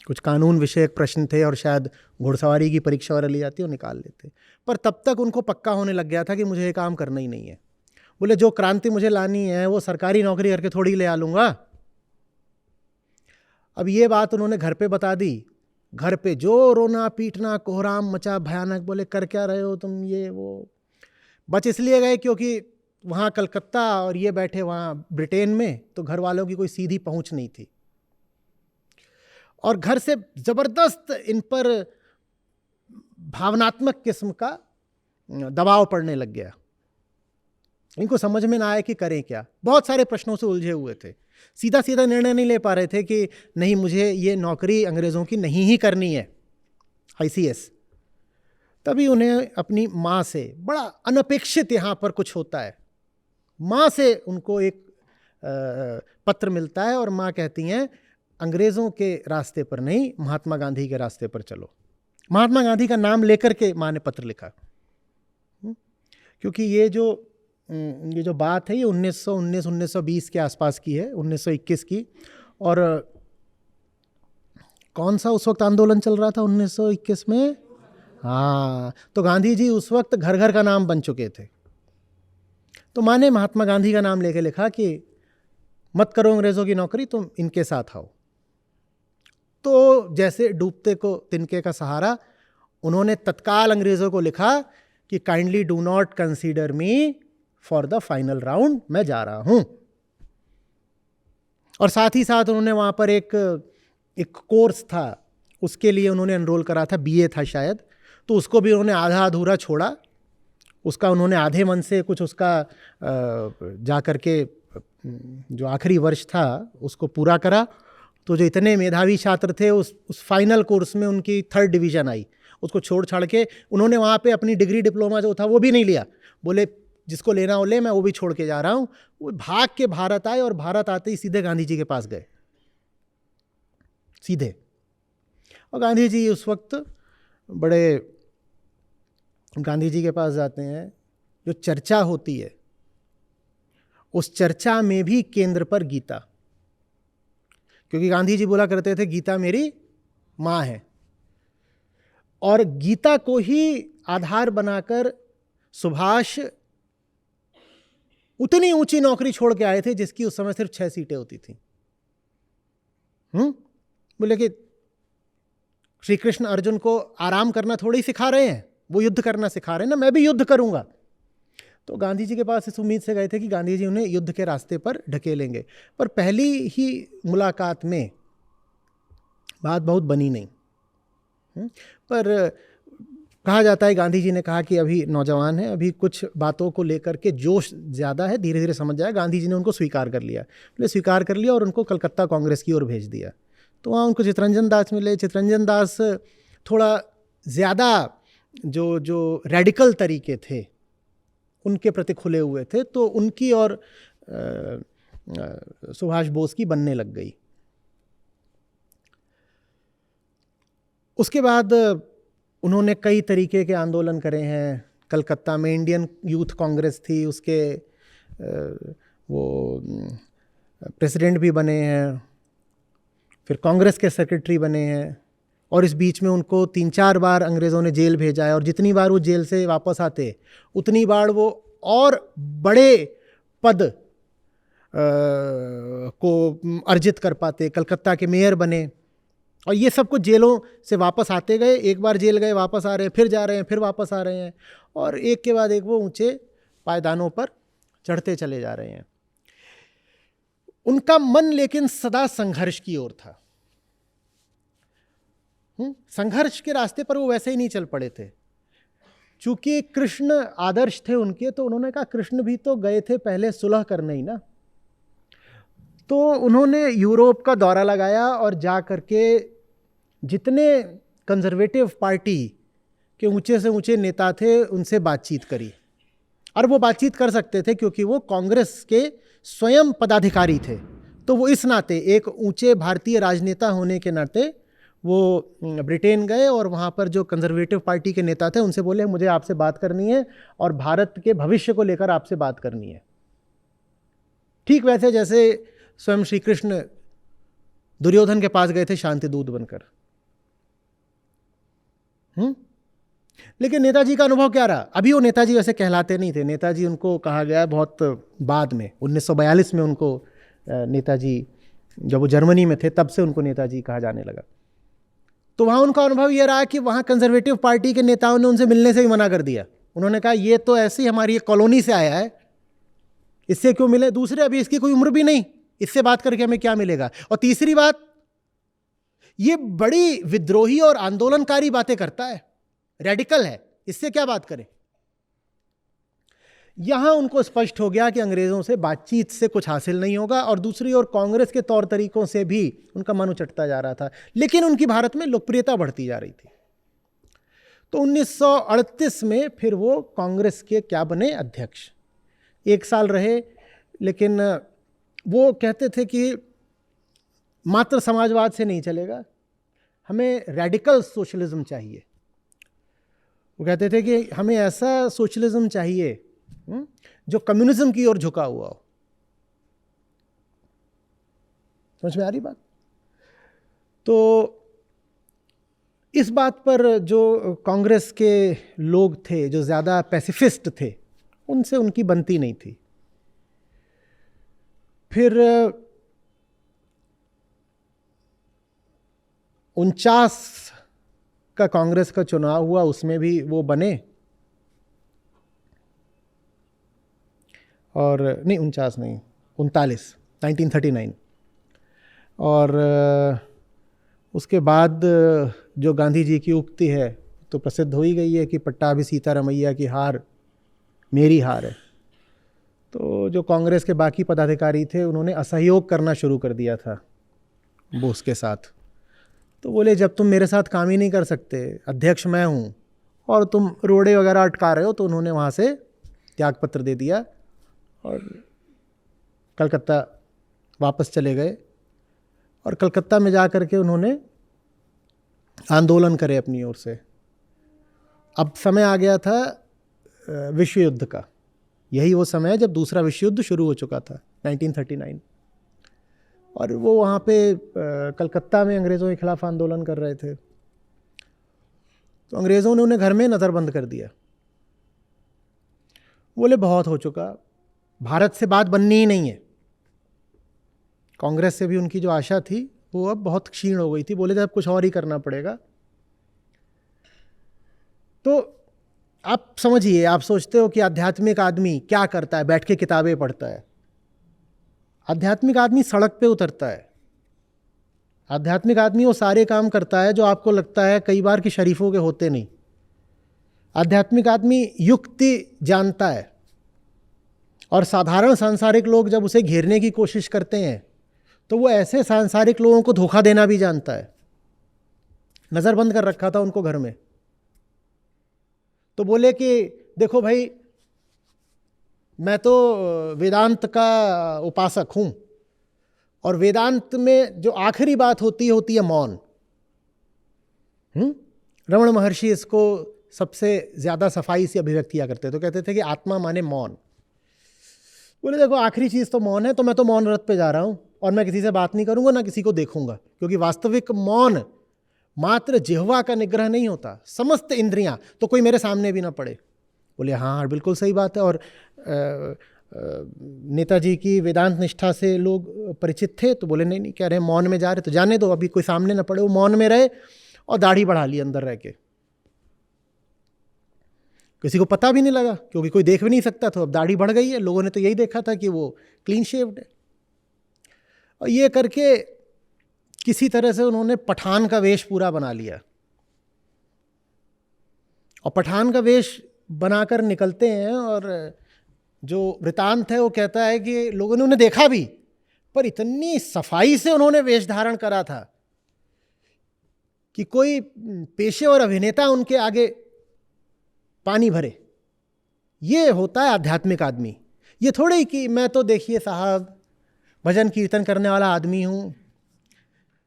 कुछ कानून विषयक प्रश्न थे और शायद घुड़सवारी की परीक्षा वगैरह ली जाती है, वो निकाल लेते। पर तब तक उनको पक्का होने लग गया था कि मुझे ये काम करना ही नहीं है। बोले जो क्रांति मुझे लानी है वो सरकारी नौकरी करके थोड़ी ले आ लूँगा। अब ये बात उन्होंने घर पे बता दी। घर पे जो रोना पीटना कोहराम मचा भयानक, बोले कर क्या रहे हो तुम, ये वो। बच इसलिए गए क्योंकि वहाँ कलकत्ता और ये बैठे वहाँ ब्रिटेन में, तो घर वालों की कोई सीधी पहुँच नहीं थी, और घर से ज़बरदस्त इन पर भावनात्मक किस्म का दबाव पड़ने लग गया। इनको समझ में ना आया कि करें क्या, बहुत सारे प्रश्नों से उलझे हुए थे, सीधा सीधा निर्णय नहीं ले पा रहे थे कि नहीं मुझे ये नौकरी अंग्रेज़ों की नहीं ही करनी है, आईसीएस। तभी उन्हें अपनी माँ से, बड़ा अनपेक्षित यहाँ पर कुछ होता है, माँ से उनको एक पत्र मिलता है और माँ कहती हैं अंग्रेज़ों के रास्ते पर नहीं, महात्मा गांधी के रास्ते पर चलो। महात्मा गांधी का नाम लेकर के माँ ने पत्र लिखा, क्योंकि ये जो बात है ये 1919-1920 के आसपास की है, 1921 की। और कौन सा उस वक्त आंदोलन चल रहा था 1921 में? हाँ, तो गांधी जी उस वक्त घर घर का नाम बन चुके थे। तो माँ ने महात्मा गांधी का नाम लेके लिखा कि मत करो अंग्रेज़ों की नौकरी, तुम इनके साथ आओ। तो जैसे डूबते को तिनके का सहारा, उन्होंने तत्काल अंग्रेज़ों को लिखा कि kindly do not consider me for the final round, मैं जा रहा हूं। और साथ ही साथ उन्होंने वहाँ पर एक कोर्स था, उसके लिए उन्होंने एनरोल करा था, बीए था शायद, तो उसको भी उन्होंने आधा अधूरा छोड़ा। उसका उन्होंने आधे मन से कुछ उसका जा कर के जो आखिरी वर्ष था उसको पूरा करा। तो जो इतने मेधावी छात्र थे उस फाइनल कोर्स में उनकी 3rd डिवीज़न आई, उसको छोड़ छाड़ के उन्होंने वहाँ पे अपनी डिग्री डिप्लोमा जो था वो भी नहीं लिया। बोले जिसको लेना हो ले, मैं वो भी छोड़ के जा रहा हूँ। वो भाग के भारत आए और भारत आते ही सीधे गांधी जी के पास गए, सीधे। और गांधी जी उस वक्त बड़े, गांधी जी के पास जाते हैं, जो चर्चा होती है उस चर्चा में भी केंद्र पर गीता, क्योंकि गांधी जी बोला करते थे गीता मेरी माँ है। और गीता को ही आधार बनाकर सुभाष उतनी ऊंची नौकरी छोड़ के आए थे जिसकी उस समय सिर्फ 6 सीटें होती थी। बोले कि श्री कृष्ण अर्जुन को आराम करना थोड़ी सिखा रहे हैं, वो युद्ध करना सिखा रहे हैं ना, मैं भी युद्ध करूंगा। तो गांधी जी के पास इस उम्मीद से गए थे कि गांधी जी उन्हें युद्ध के रास्ते पर ढकेलेंगे। पर पहली ही मुलाकात में बात बहुत बनी नहीं। पर कहा जाता है गांधी जी ने कहा कि अभी नौजवान है, अभी कुछ बातों को लेकर के जोश ज़्यादा है, धीरे धीरे समझ जाए। गांधी जी ने उनको स्वीकार कर लिया, बोले स्वीकार कर लिया और उनको कलकत्ता कांग्रेस की ओर भेज दिया। तो वहाँ उनको चित्तरंजन दास मिले। चित्तरंजन दास थोड़ा ज़्यादा जो रेडिकल तरीके थे उनके प्रति खुले हुए थे, तो उनकी और सुभाष बोस की बनने लग गई। उसके बाद उन्होंने कई तरीके के आंदोलन करे हैं। कलकत्ता में इंडियन यूथ कांग्रेस थी, उसके वो प्रेसिडेंट भी बने हैं, फिर कांग्रेस के सेक्रेटरी बने हैं, और इस बीच में उनको 3-4 बार अंग्रेज़ों ने जेल भेजा है। और जितनी बार वो जेल से वापस आते उतनी बार वो और बड़े पद को अर्जित कर पाते। कलकत्ता के मेयर बने, और ये सब कुछ जेलों से वापस आते गए। एक बार जेल गए, वापस आ रहे हैं, फिर जा रहे हैं, फिर वापस आ रहे हैं, और एक के बाद एक वो ऊंचे पायदानों पर चढ़ते चले जा रहे हैं। उनका मन लेकिन सदा संघर्ष की ओर था। संघर्ष के रास्ते पर वो वैसे ही नहीं चल पड़े थे। चूंकि कृष्ण आदर्श थे उनके, तो उन्होंने कहा कृष्ण भी तो गए थे पहले सुलह करने ही ना। तो उन्होंने यूरोप का दौरा लगाया और जा करके जितने कंजर्वेटिव पार्टी के ऊंचे से ऊंचे नेता थे उनसे बातचीत करी। और वो बातचीत कर सकते थे क्योंकि वो कांग्रेस के स्वयं पदाधिकारी थे। तो वो इस नाते, एक ऊंचे भारतीय राजनेता होने के नाते, वो ब्रिटेन गए और वहाँ पर जो कंजर्वेटिव पार्टी के नेता थे उनसे बोले मुझे आपसे बात करनी है और भारत के भविष्य को लेकर आपसे बात करनी है। ठीक वैसे जैसे स्वयं श्री कृष्ण दुर्योधन के पास गए थे शांति दूत बनकर। लेकिन नेताजी का अनुभव क्या रहा? अभी वो नेताजी वैसे कहलाते नहीं थे। नेताजी उनको कहा गया बहुत बाद में, 1942 में उनको नेताजी, जब वो जर्मनी में थे तब से उनको नेताजी कहा जाने लगा। तो वहाँ उनका अनुभव ये रहा कि वहाँ कंजर्वेटिव पार्टी के नेताओं ने उनसे मिलने से भी मना कर दिया। उन्होंने कहा ये तो ऐसे ही हमारी कॉलोनी से आया है, इससे क्यों मिले? दूसरे, अभी इसकी कोई उम्र भी नहीं, इससे बात करके हमें क्या मिलेगा? और तीसरी बात, ये बड़ी विद्रोही और आंदोलनकारी बातें करता है, रेडिकल है, इससे क्या बात करें? यहां उनको स्पष्ट हो गया कि अंग्रेजों से बातचीत से कुछ हासिल नहीं होगा, और दूसरी ओर कांग्रेस के तौर तरीकों से भी उनका मन उचटता जा रहा था। लेकिन उनकी भारत में लोकप्रियता बढ़ती जा रही थी। तो 1938 में फिर वो कांग्रेस के क्या बने? अध्यक्ष। 1 साल रहे, लेकिन वो कहते थे कि मात्र समाजवाद से नहीं चलेगा, हमें रेडिकल सोशलिज्म चाहिए। वो कहते थे कि हमें ऐसा सोशलिज्म चाहिए जो कम्युनिज्म की ओर झुका हुआ हो। समझ में आ रही बात? तो इस बात पर जो कांग्रेस के लोग थे, जो ज़्यादा पैसिफिस्ट थे, उनसे उनकी बनती नहीं थी। फिर 49 का कांग्रेस का चुनाव हुआ, उसमें भी वो बने, और नहीं 49 नहीं, 39, 1939। और उसके बाद जो गांधी जी की उक्ति है तो प्रसिद्ध हो ही गई है कि पट्टाभी सीतारमैया की हार मेरी हार है। तो जो कांग्रेस के बाकी पदाधिकारी थे उन्होंने असहयोग करना शुरू कर दिया था बोस के साथ। तो बोले जब तुम मेरे साथ काम ही नहीं कर सकते, अध्यक्ष मैं हूँ, और तुम रोड़े वगैरह अटका रहे हो, तो उन्होंने वहाँ से त्यागपत्र दे दिया और कलकत्ता वापस चले गए। और कलकत्ता में जा कर के उन्होंने आंदोलन करे अपनी ओर से। अब समय आ गया था विश्व युद्ध का। यही वो समय है जब दूसरा विश्व युद्ध शुरू हो चुका था, 1939। और वो वहाँ पे कलकत्ता में अंग्रेज़ों के खिलाफ आंदोलन कर रहे थे। तो अंग्रेज़ों ने उन्हें घर में नज़रबंद कर दिया। बोले बहुत हो चुका, भारत से बात बननी ही नहीं है। कांग्रेस से भी उनकी जो आशा थी वो अब बहुत क्षीण हो गई थी। बोले जब कुछ और ही करना पड़ेगा। तो आप समझिए, आप सोचते हो कि आध्यात्मिक आदमी क्या करता है? बैठ के किताबें पढ़ता है। आध्यात्मिक आदमी सड़क पे उतरता है। आध्यात्मिक आदमी वो सारे काम करता है जो आपको लगता है कई बार कि शरीफों के होते नहीं। आध्यात्मिक आदमी युक्ति जानता है, और साधारण सांसारिक लोग जब उसे घेरने की कोशिश करते हैं तो वो ऐसे सांसारिक लोगों को धोखा देना भी जानता है। नज़रबंद कर रखा था उनको घर में, तो बोले कि देखो भाई, मैं तो वेदांत का उपासक हूँ, और वेदांत में जो आखिरी बात होती है मौन। रमण महर्षि इसको सबसे ज़्यादा सफाई से अभिव्यक्त किया करते, तो कहते थे कि आत्मा माने मौन। बोले देखो, आखिरी चीज़ तो मौन है, तो मैं तो मौन व्रत पे जा रहा हूँ, और मैं किसी से बात नहीं करूँगा, ना किसी को देखूंगा, क्योंकि वास्तविक मौन मात्र जिह्वा का निग्रह नहीं होता, समस्त इंद्रियां, तो कोई मेरे सामने भी ना पड़े। बोले हाँ बिल्कुल सही बात है। और नेताजी की वेदांत निष्ठा से लोग परिचित थे, तो बोले नहीं नहीं, कह रहे हैं मौन में जा रहे तो जाने दो, अभी कोई सामने ना पड़े। वो मौन में रहे और दाढ़ी बढ़ा ली अंदर रह के, किसी को पता भी नहीं लगा, क्योंकि कोई देख भी नहीं सकता। तो अब दाढ़ी बढ़ गई है, लोगों ने तो यही देखा था कि वो क्लीन शेव्ड है। और ये करके किसी तरह से उन्होंने पठान का वेश पूरा बना लिया, और पठान का वेश बनाकर निकलते हैं। और जो वृतांत है वो कहता है कि लोगों ने उन्हें देखा भी, पर इतनी सफाई से उन्होंने वेश धारण करा था कि कोई पेशेवर अभिनेता उनके आगे पानी भरे। ये होता है आध्यात्मिक आदमी। ये थोड़े ही कि मैं तो देखिए साहब भजन कीर्तन करने वाला आदमी हूँ,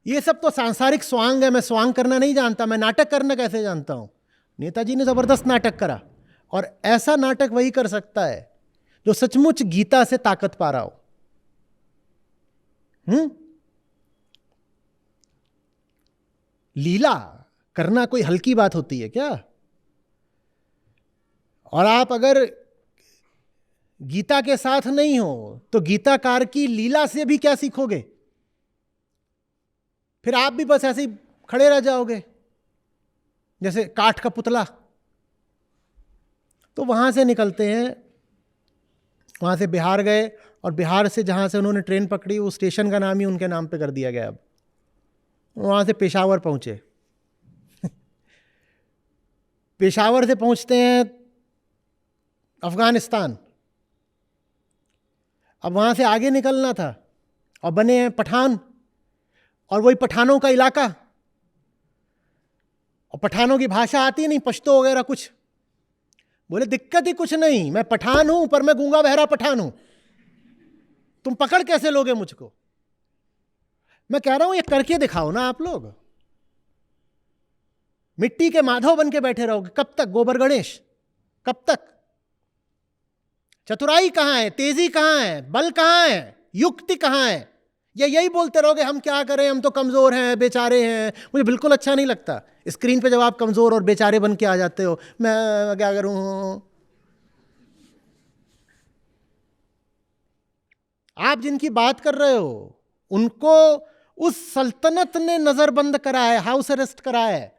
ये सब तो सांसारिक स्वांग है, मैं स्वांग करना नहीं जानता, मैं नाटक करना कैसे जानता हूँ। नेताजी ने ज़बरदस्त नाटक करा, और ऐसा नाटक वही कर सकता है जो सचमुच गीता से ताकत पा रहा हो। लीला करना कोई हल्की बात होती है क्या? और आप अगर गीता के साथ नहीं हो तो गीताकार की लीला से भी क्या सीखोगे? फिर आप भी बस ऐसे ही खड़े रह जाओगे जैसे काठ का पुतला। तो वहां से निकलते हैं, वहां से बिहार गए, और बिहार से जहां से उन्होंने ट्रेन पकड़ी वो स्टेशन का नाम ही उनके नाम पे कर दिया गया। अब वहां से पेशावर पहुंचे। पेशावर से पहुंचते हैं अफगानिस्तान। अब वहां से आगे निकलना था, और बने हैं पठान, और वही पठानों का इलाका, और पठानों की भाषा आती नहीं, पश्तो वगैरह कुछ। बोले दिक्कत ही कुछ नहीं, मैं पठान हूं, पर मैं गूंगा बहरा पठान हूं, तुम पकड़ कैसे लोगे मुझको? मैं कह रहा हूं ये करके दिखाओ ना आप लोग। मिट्टी के माधव बन के बैठे रहोगे कब तक? गोबर गणेश कब तक? चतुराई कहां है? तेजी कहां है? बल कहां है? युक्ति कहां है? यही बोलते रहोगे हम क्या करें, हम तो कमजोर हैं, बेचारे हैं। मुझे बिल्कुल अच्छा नहीं लगता स्क्रीन पे जब आप कमजोर और बेचारे बन के आ जाते हो। मैं क्या करूं? आप जिनकी बात कर रहे हो उनको उस सल्तनत ने नजरबंद करा है, हाउस अरेस्ट करा है,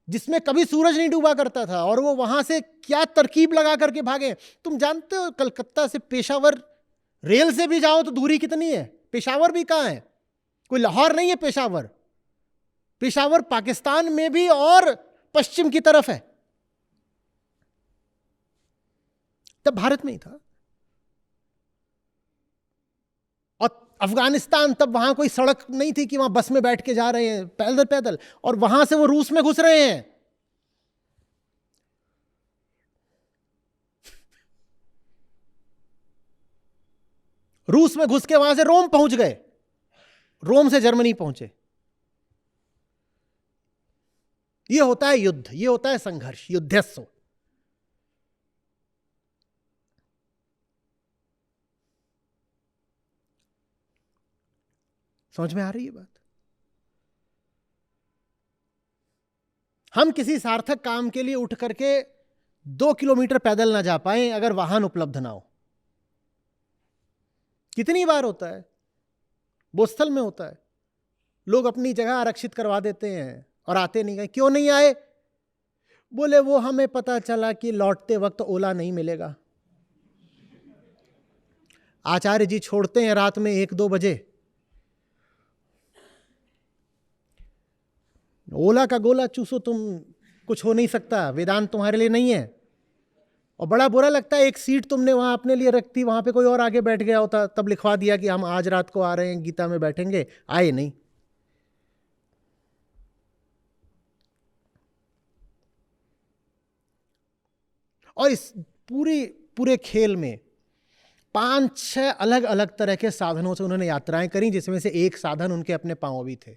जिसमें कभी सूरज नहीं डूबा करता था, और वो वहां से क्या तरकीब लगा करके भागे। तुम जानते हो कलकत्ता से पेशावर रेल से भी जाओ तो दूरी कितनी है? पेशावर भी कहां है? कोई लाहौर नहीं है पेशावर। पेशावर पाकिस्तान में भी और पश्चिम की तरफ है, तब भारत में ही था। और अफगानिस्तान, तब वहां कोई सड़क नहीं थी कि वहां बस में बैठ के जा रहे हैं, पैदल पैदल, और वहां से वो रूस में घुस रहे हैं। रूस में घुस के वहां से रोम पहुंच गए, रोम से जर्मनी पहुंचे। ये होता है युद्ध, ये होता है संघर्ष, युद्धस्व। समझ में आ रही है बात? हम किसी सार्थक काम के लिए उठ करके 2 किलोमीटर पैदल ना जा पाए अगर वाहन उपलब्ध ना हो। कितनी बार होता है, बोस्थल में होता है, लोग अपनी जगह आरक्षित करवा देते हैं और आते नहीं गए। क्यों नहीं आए? बोले वो हमें पता चला कि लौटते वक्त ओला नहीं मिलेगा। आचार्य जी छोड़ते हैं रात में 1-2 बजे, ओला का गोला चूसो तुम कुछ हो नहीं सकता, वेदांत तुम्हारे लिए नहीं है। और बड़ा बुरा लगता है, एक सीट तुमने वहां अपने लिए रखती, वहां पे कोई और आगे बैठ गया होता, तब लिखवा दिया कि हम आज रात को आ रहे हैं, गीता में बैठेंगे, आए नहीं। और इस पूरे खेल में 5-6 अलग अलग तरह के साधनों से उन्होंने यात्राएं करी, जिसमें से एक साधन उनके अपने पांव भी थे।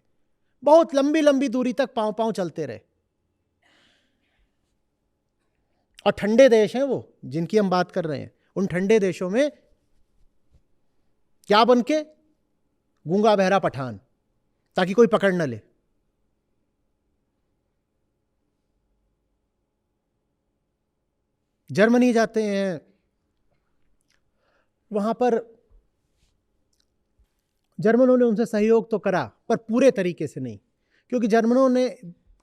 बहुत लंबी लंबी दूरी तक पांव पांव चलते रहे। और ठंडे देश हैं वो जिनकी हम बात कर रहे हैं, उन ठंडे देशों में क्या बन के? गूंगा बहरा पठान, ताकि कोई पकड़ न ले। जर्मनी जाते हैं, वहां पर जर्मनों ने उनसे सहयोग तो करा, पर पूरे तरीके से नहीं, क्योंकि जर्मनों ने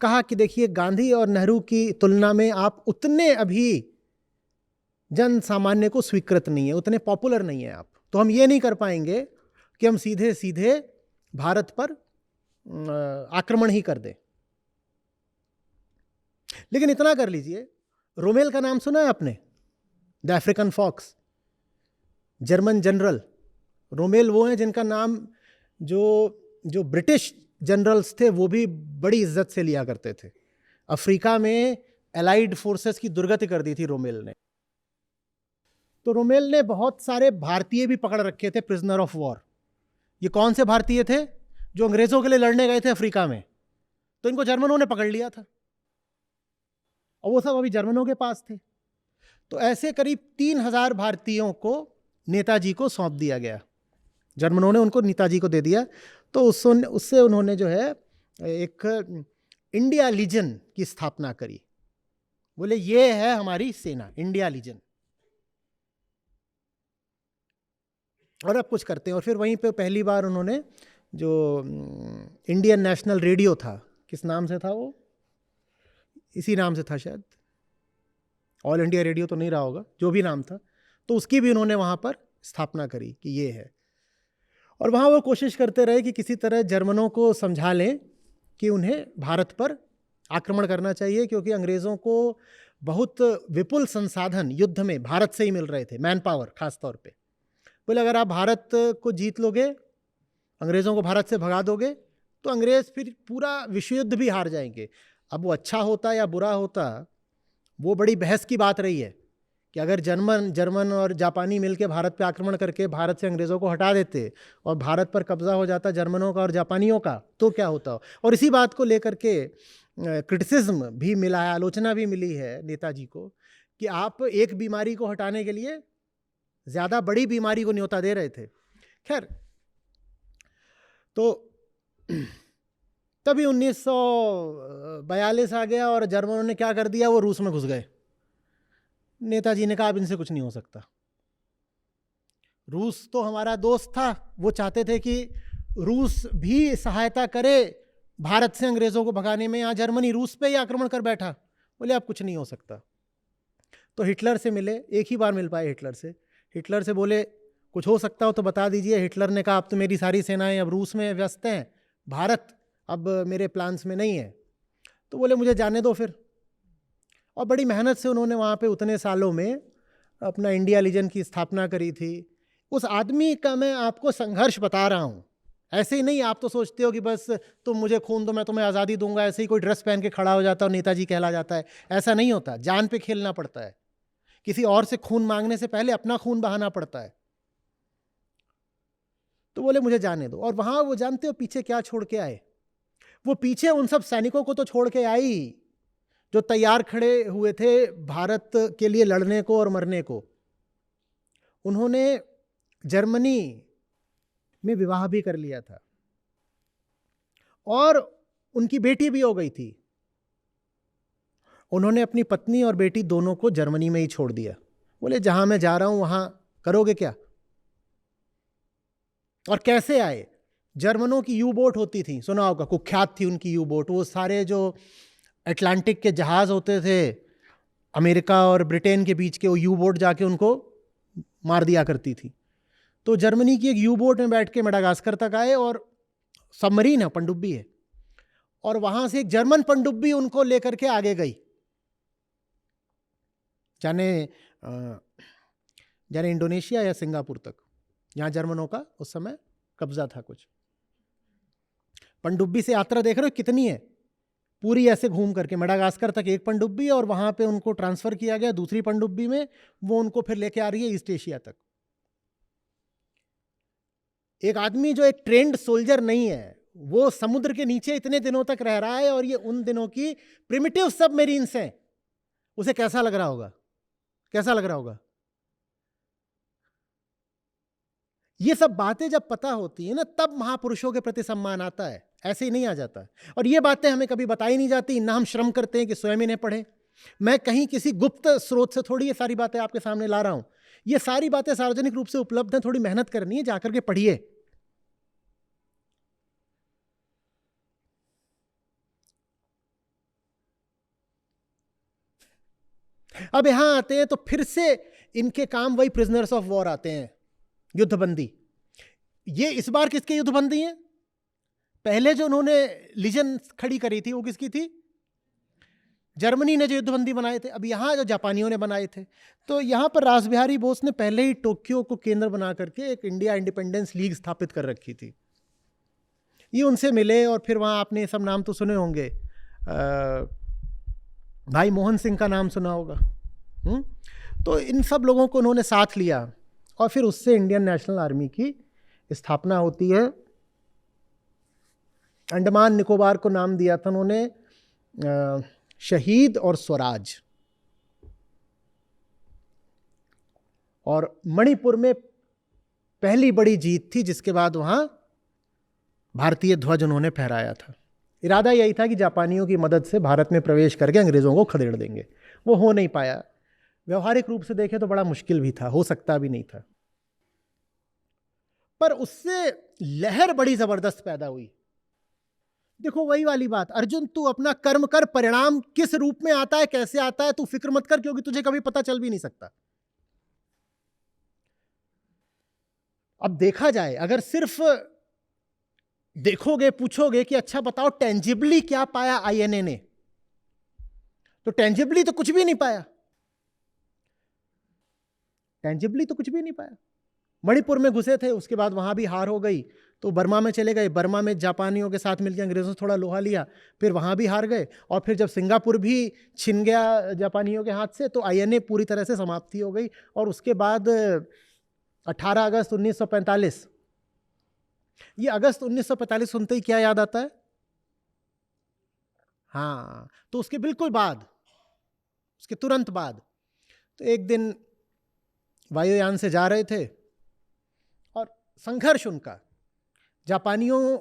कहा कि देखिए, गांधी और नेहरू की तुलना में आप उतने अभी जन सामान्य को स्वीकृत नहीं है, उतने पॉपुलर नहीं है आप, तो हम ये नहीं कर पाएंगे कि हम सीधे सीधे भारत पर आक्रमण ही कर दें। लेकिन इतना कर लीजिए, रोमेल का नाम सुना है आपने? The African fox, German general. Rommel वो हैं जिनका नाम जो ब्रिटिश जनरल्स थे वो भी बड़ी इज्जत से लिया करते थे। अफ्रीका में एलाइड फोर्सेस की दुर्गति कर दी थी रोमेल ने। तो रोमेल ने बहुत सारे भारतीय भी पकड़ रखे थे, प्रिजनर ऑफ वॉर। ये कौन से भारतीय थे? जो अंग्रेजों के लिए लड़ने गए थे अफ्रीका में, तो इनको जर्मनों ने पकड़ लिया था और वो सब अभी जर्मनों के पास थे। तो ऐसे करीब 3000 भारतीयों को नेताजी को सौंप दिया गया। जर्मनों ने उनको नेताजी को दे दिया। तो उससे उन्होंने जो है एक इंडिया लीजन की स्थापना करी। बोले ये है हमारी सेना, इंडिया लीजन। और अब कुछ करते हैं। और फिर वहीं पे पहली बार उन्होंने जो इंडियन नेशनल रेडियो था, किस नाम से था वो? इसी नाम से था शायद, ऑल इंडिया रेडियो तो नहीं रहा होगा, जो भी नाम था, तो उसकी भी उन्होंने वहाँ पर स्थापना करी कि ये है। और वहाँ वो कोशिश करते रहे कि किसी तरह जर्मनों को समझा लें कि उन्हें भारत पर आक्रमण करना चाहिए, क्योंकि अंग्रेज़ों को बहुत विपुल संसाधन युद्ध में भारत से ही मिल रहे थे, मैन पावर खास तौर पे। बोले अगर आप भारत को जीत लोगे, अंग्रेज़ों को भारत से भगा दोगे, तो अंग्रेज़ फिर पूरा विश्व युद्ध भी हार जाएंगे। अब वो अच्छा होता या बुरा होता, वो बड़ी बहस की बात रही है कि अगर जर्मन और जापानी मिलकर भारत पे आक्रमण करके भारत से अंग्रेज़ों को हटा देते और भारत पर कब्जा हो जाता जर्मनों का और जापानियों का, तो क्या होता। और इसी बात को लेकर के क्रिटिसिज्म भी मिला है, आलोचना भी मिली है नेताजी को कि आप एक बीमारी को हटाने के लिए ज़्यादा बड़ी बीमारी को न्योता दे रहे थे। खैर, तो तभी 1942 आ गया और जर्मनों ने क्या कर दिया, वो रूस में घुस गए। नेताजी ने कहा अब इनसे कुछ नहीं हो सकता। रूस तो हमारा दोस्त था, वो चाहते थे कि रूस भी सहायता करे भारत से अंग्रेज़ों को भगाने में। यहाँ जर्मनी रूस पे ही आक्रमण कर बैठा। बोले अब कुछ नहीं हो सकता। तो हिटलर से मिले, एक ही बार मिल पाए हिटलर से। हिटलर से बोले कुछ हो सकता हो तो बता दीजिए। हिटलर ने कहा अब तो मेरी सारी सेनाएं अब रूस में व्यस्त हैं, भारत अब मेरे प्लान्स में नहीं है। तो बोले मुझे जाने दो फिर। और बड़ी मेहनत से उन्होंने वहाँ पे उतने सालों में अपना इंडिया लीजन की स्थापना करी थी। उस आदमी का मैं आपको संघर्ष बता रहा हूँ, ऐसे ही नहीं आप तो सोचते हो कि बस तुम मुझे खून दो मैं तुम्हें आज़ादी दूंगा, ऐसे ही कोई ड्रेस पहन के खड़ा हो जाता है और नेताजी कहला जाता है। ऐसा नहीं होता, जान पे खेलना पड़ता है। किसी और से खून मांगने से पहले अपना खून बहाना पड़ता है। तो बोले मुझे जाने दो। और वहाँ वो जानते हो पीछे क्या छोड़ के आए? वो पीछे उन सब सैनिकों को तो छोड़ के आई जो तैयार खड़े हुए थे भारत के लिए लड़ने को और मरने को। उन्होंने जर्मनी में विवाह भी कर लिया था और उनकी बेटी भी हो गई थी। उन्होंने अपनी पत्नी और बेटी दोनों को जर्मनी में ही छोड़ दिया। बोले जहां मैं जा रहा हूं वहां करोगे क्या? और कैसे आए? जर्मनों की यू बोट होती थी, सुना होगा, कुख्यात थी उनकी यू बोट। वो सारे जो अटलांटिक के जहाज होते थे अमेरिका और ब्रिटेन के बीच के, वो यू बोट जाके उनको मार दिया करती थी। तो जर्मनी की एक यू बोट में बैठ के मेडागास्कर तक आए और सबमरीन है, पनडुब्बी है, और वहां से एक जर्मन पनडुब्बी उनको लेकर के आगे गई, जाने जाने इंडोनेशिया या सिंगापुर तक, जहां जर्मनों का उस समय कब्जा था कुछ। पनडुब्बी से यात्रा देख रहे हो कितनी है, पूरी ऐसे घूम करके मेडागास्कर तक एक पनडुब्बी, और वहां पे उनको ट्रांसफर किया गया दूसरी पनडुब्बी में, वो उनको फिर लेके आ रही है ईस्ट एशिया तक। एक आदमी जो एक ट्रेंड सोल्जर नहीं है, वो समुद्र के नीचे इतने दिनों तक रह रहा है, और ये उन दिनों की प्रिमिटिव सबमरीन्स हैं, उसे कैसा लग रहा होगा, कैसा लग रहा होगा? ये सब बातें जब पता होती है ना, तब महापुरुषों के प्रति सम्मान आता है, ऐसे ही नहीं आ जाता। और ये बातें हमें कभी बताई नहीं जाती, ना हम श्रम करते हैं कि स्वयं इन्हें पढ़ें। मैं कहीं किसी गुप्त स्रोत से थोड़ी ये सारी बातें आपके सामने ला रहा हूं, ये सारी बातें सार्वजनिक रूप से उपलब्ध हैं, थोड़ी मेहनत करनी है, जाकर के पढ़िए। अब यहां आते हैं तो फिर से इनके काम वही प्रिजनर्स ऑफ वॉर आते हैं, युद्धबंदी। ये इस बार किसके युद्धबंदी हैं? पहले जो उन्होंने लीजन खड़ी करी थी वो किसकी थी? जर्मनी ने जो युद्धबंदी बनाए थे। अब यहां जो जापानियों ने बनाए थे, तो यहां पर रासबिहारी बोस ने पहले ही टोक्यो को केंद्र बना करके एक इंडिया इंडिपेंडेंस लीग स्थापित कर रखी थी। ये उनसे मिले, और फिर वहां आपने सब नाम तो सुने होंगे, भाई मोहन सिंह का नाम सुना होगा। तो इन सब लोगों को उन्होंने साथ लिया, और फिर उससे इंडियन नेशनल आर्मी की स्थापना होती है। अंडमान निकोबार को नाम दिया था उन्होंने शहीद और स्वराज। और मणिपुर में पहली बड़ी जीत थी, जिसके बाद वहां भारतीय ध्वज उन्होंने फहराया था। इरादा यही था कि जापानियों की मदद से भारत में प्रवेश करके अंग्रेजों को खदेड़ देंगे। वो हो नहीं पाया। व्यवहारिक रूप से देखें तो बड़ा मुश्किल भी था, हो सकता भी नहीं था। पर उससे लहर बड़ी जबरदस्त पैदा हुई। देखो वही वाली बात, अर्जुन तू अपना कर्म कर, परिणाम किस रूप में आता है, कैसे आता है, तू फिक्र मत कर, क्योंकि तुझे कभी पता चल भी नहीं सकता। अब देखा जाए, अगर सिर्फ देखोगे, पूछोगे कि अच्छा बताओ टेंजिबली क्या पाया आईएनए ने, तो टेंजिबली तो कुछ भी नहीं पाया। टेंजिबली तो कुछ भी नहीं पाया। मणिपुर में घुसे थे, उसके बाद वहां भी हार हो गई, तो बर्मा में चले गए। बर्मा में जापानियों के साथ मिलकर अंग्रेजों से थोड़ा लोहा लिया, फिर वहां भी हार गए। और फिर जब सिंगापुर भी छिन गया जापानियों के हाथ से, तो आईएनए पूरी तरह से समाप्ति हो गई। और उसके बाद 18 अगस्त 1945, ये अगस्त 1945 सुनते ही क्या याद आता है? हाँ, तो उसके बिल्कुल बाद, उसके तुरंत बाद, तो एक दिन वायुयान से जा रहे थे, और संघर्ष उनका, जापानियों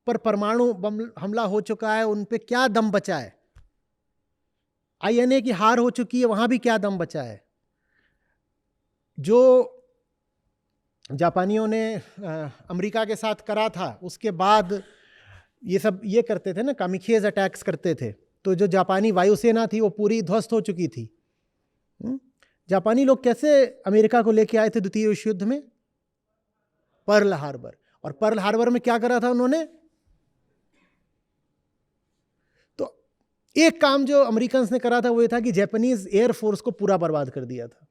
पर परमाणु बम हमला हो चुका है, उन पे क्या दम बचा है, आईएनए की हार हो चुकी है, वहां भी क्या दम बचा है। जो जापानियों ने अमेरिका के साथ करा था, उसके बाद ये सब ये करते थे ना, कामिखेज अटैक्स करते थे, तो जो जापानी वायुसेना थी वो पूरी ध्वस्त हो चुकी थी। जापानी लोग कैसे अमेरिका को लेके आए थे द्वितीय विश्व युद्ध में? Pearl Harbor. और पर्ल हार्बर में क्या करा था उन्होंने? तो एक काम जो अमेरिकन्स ने करा था वो ये था कि जापानीज एयरफोर्स को पूरा बर्बाद कर दिया था।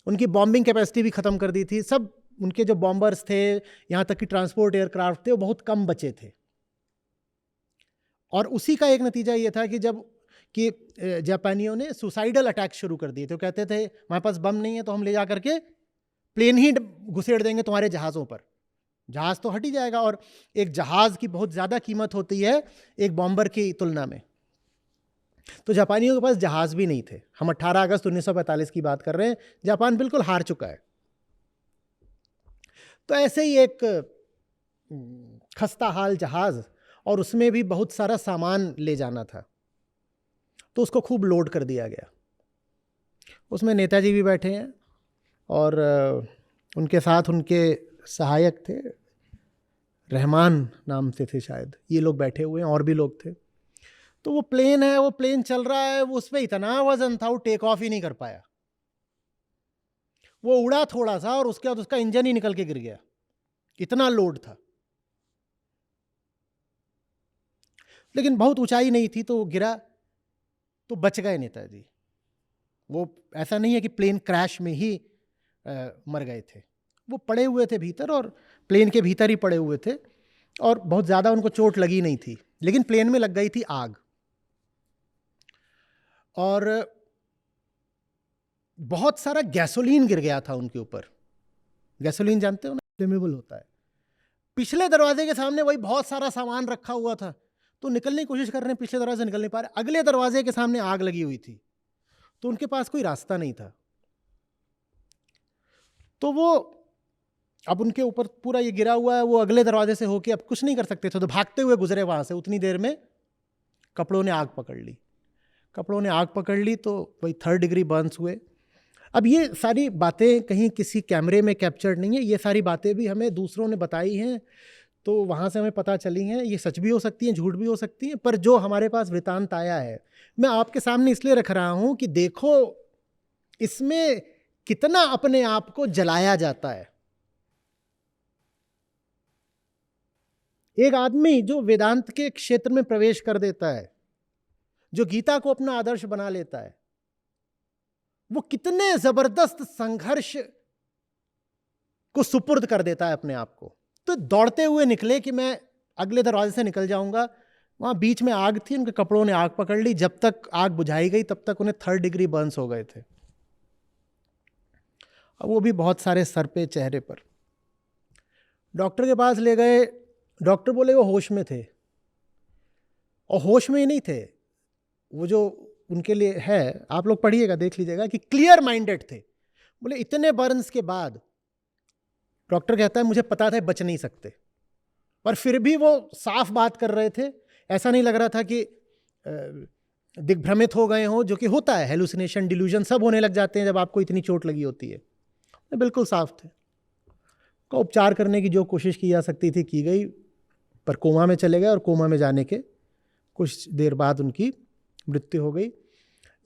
उनकी बॉम्बिंग कैपेसिटी भी खत्म कर दी थी। सब उनके जो बॉम्बर्स थे, यहां तक कि ट्रांसपोर्ट एयरक्राफ्ट थे, वो बहुत कम बचे थे। और उसी का एक नतीजा ये था कि जब कि जापानियों ने सुसाइडल अटैक शुरू कर दिए थे। वो कहते थे हमारे पास बम नहीं है तो हम ले जा करके प्लेन ही घुसेड़ देंगे तुम्हारे जहाज़ों पर, जहाज़ तो हट ही जाएगा। और एक जहाज़ की बहुत ज़्यादा कीमत होती है एक बॉम्बर की तुलना में। तो जापानियों के पास जहाज़ भी नहीं थे। हम 18 अगस्त 1945 की बात कर रहे हैं, जापान बिल्कुल हार चुका है। तो ऐसे ही एक खस्ता हाल जहाज़, और उसमें भी बहुत सारा सामान ले जाना था, तो उसको खूब लोड कर दिया गया। उसमें नेताजी भी बैठे हैं, और उनके साथ उनके सहायक थे, रहमान नाम से थे शायद, ये लोग बैठे हुए हैं, और भी लोग थे। तो वो प्लेन है, वो प्लेन चल रहा है, वो उसमें इतना वजन था वो टेक ऑफ ही नहीं कर पाया। वो उड़ा थोड़ा सा, और उसके बाद उसका इंजन ही निकल के गिर गया, इतना लोड था। लेकिन बहुत ऊंचाई नहीं थी, तो वो गिरा तो बच गए नेताजी। वो ऐसा नहीं है कि प्लेन क्रैश में ही मर गए थे, वो पड़े हुए थे भीतर और प्लेन के भीतर ही पड़े हुए थे और बहुत ज़्यादा उनको चोट लगी नहीं थी, लेकिन प्लेन में लग गई थी आग। और बहुत सारा गैसोलीन गिर गया था उनके ऊपर। गैसोलीन जानते हो ना, फ्लेमेबल होता है। पिछले दरवाजे के सामने वही बहुत सारा सामान रखा हुआ था, तो निकलने की कोशिश कर रहे हैं, पिछले दरवाजे से निकल नहीं पा रहे। अगले दरवाजे के सामने आग लगी हुई थी, तो उनके पास कोई रास्ता नहीं था। तो वो अब उनके ऊपर पूरा ये गिरा हुआ है, वो अगले दरवाजे से होके अब कुछ नहीं कर सकते थे, तो भागते हुए गुजरे वहां से। उतनी देर में कपड़ों ने आग पकड़ ली। कपड़ों ने आग पकड़ ली तो वही 3rd डिग्री बर्न्स हुए। अब ये सारी बातें कहीं किसी कैमरे में कैप्चर्ड नहीं है, ये सारी बातें भी हमें दूसरों ने बताई हैं, तो वहाँ से हमें पता चली हैं। ये सच भी हो सकती हैं, झूठ भी हो सकती हैं, पर जो हमारे पास वृतांत आया है मैं आपके सामने इसलिए रख रहा हूँ कि देखो इसमें कितना अपने आप को जलाया जाता है। एक आदमी जो वेदांत के क्षेत्र में प्रवेश कर देता है, जो गीता को अपना आदर्श बना लेता है, वो कितने जबरदस्त संघर्ष को सुपुर्द कर देता है अपने आप को। तो दौड़ते हुए निकले कि मैं अगले दरवाजे से निकल जाऊंगा। वहां बीच में आग थी, उनके कपड़ों ने आग पकड़ ली। जब तक आग बुझाई गई तब तक उन्हें 3rd डिग्री बर्न्स हो गए थे, और वो भी बहुत सारे सर पे, चेहरे पर। डॉक्टर के पास ले गए, डॉक्टर बोले वो होश में थे, और होश में ही नहीं थे, वो जो उनके लिए है, आप लोग पढ़िएगा, देख लीजिएगा कि क्लियर माइंडेड थे। बोले इतने बर्न्स के बाद डॉक्टर कहता है मुझे पता था बच नहीं सकते, पर फिर भी वो साफ बात कर रहे थे। ऐसा नहीं लग रहा था कि दिग्भ्रमित हो गए हों, जो कि होता है, हेलुसिनेशन, डिल्यूजन सब होने लग जाते हैं जब आपको इतनी चोट लगी होती है। बिल्कुल साफ थे। का उपचार करने की जो कोशिश की जा सकती थी की गई, पर कोमा में चले गए, और कोमा में जाने के कुछ देर बाद उनकी मृत्यु हो गई।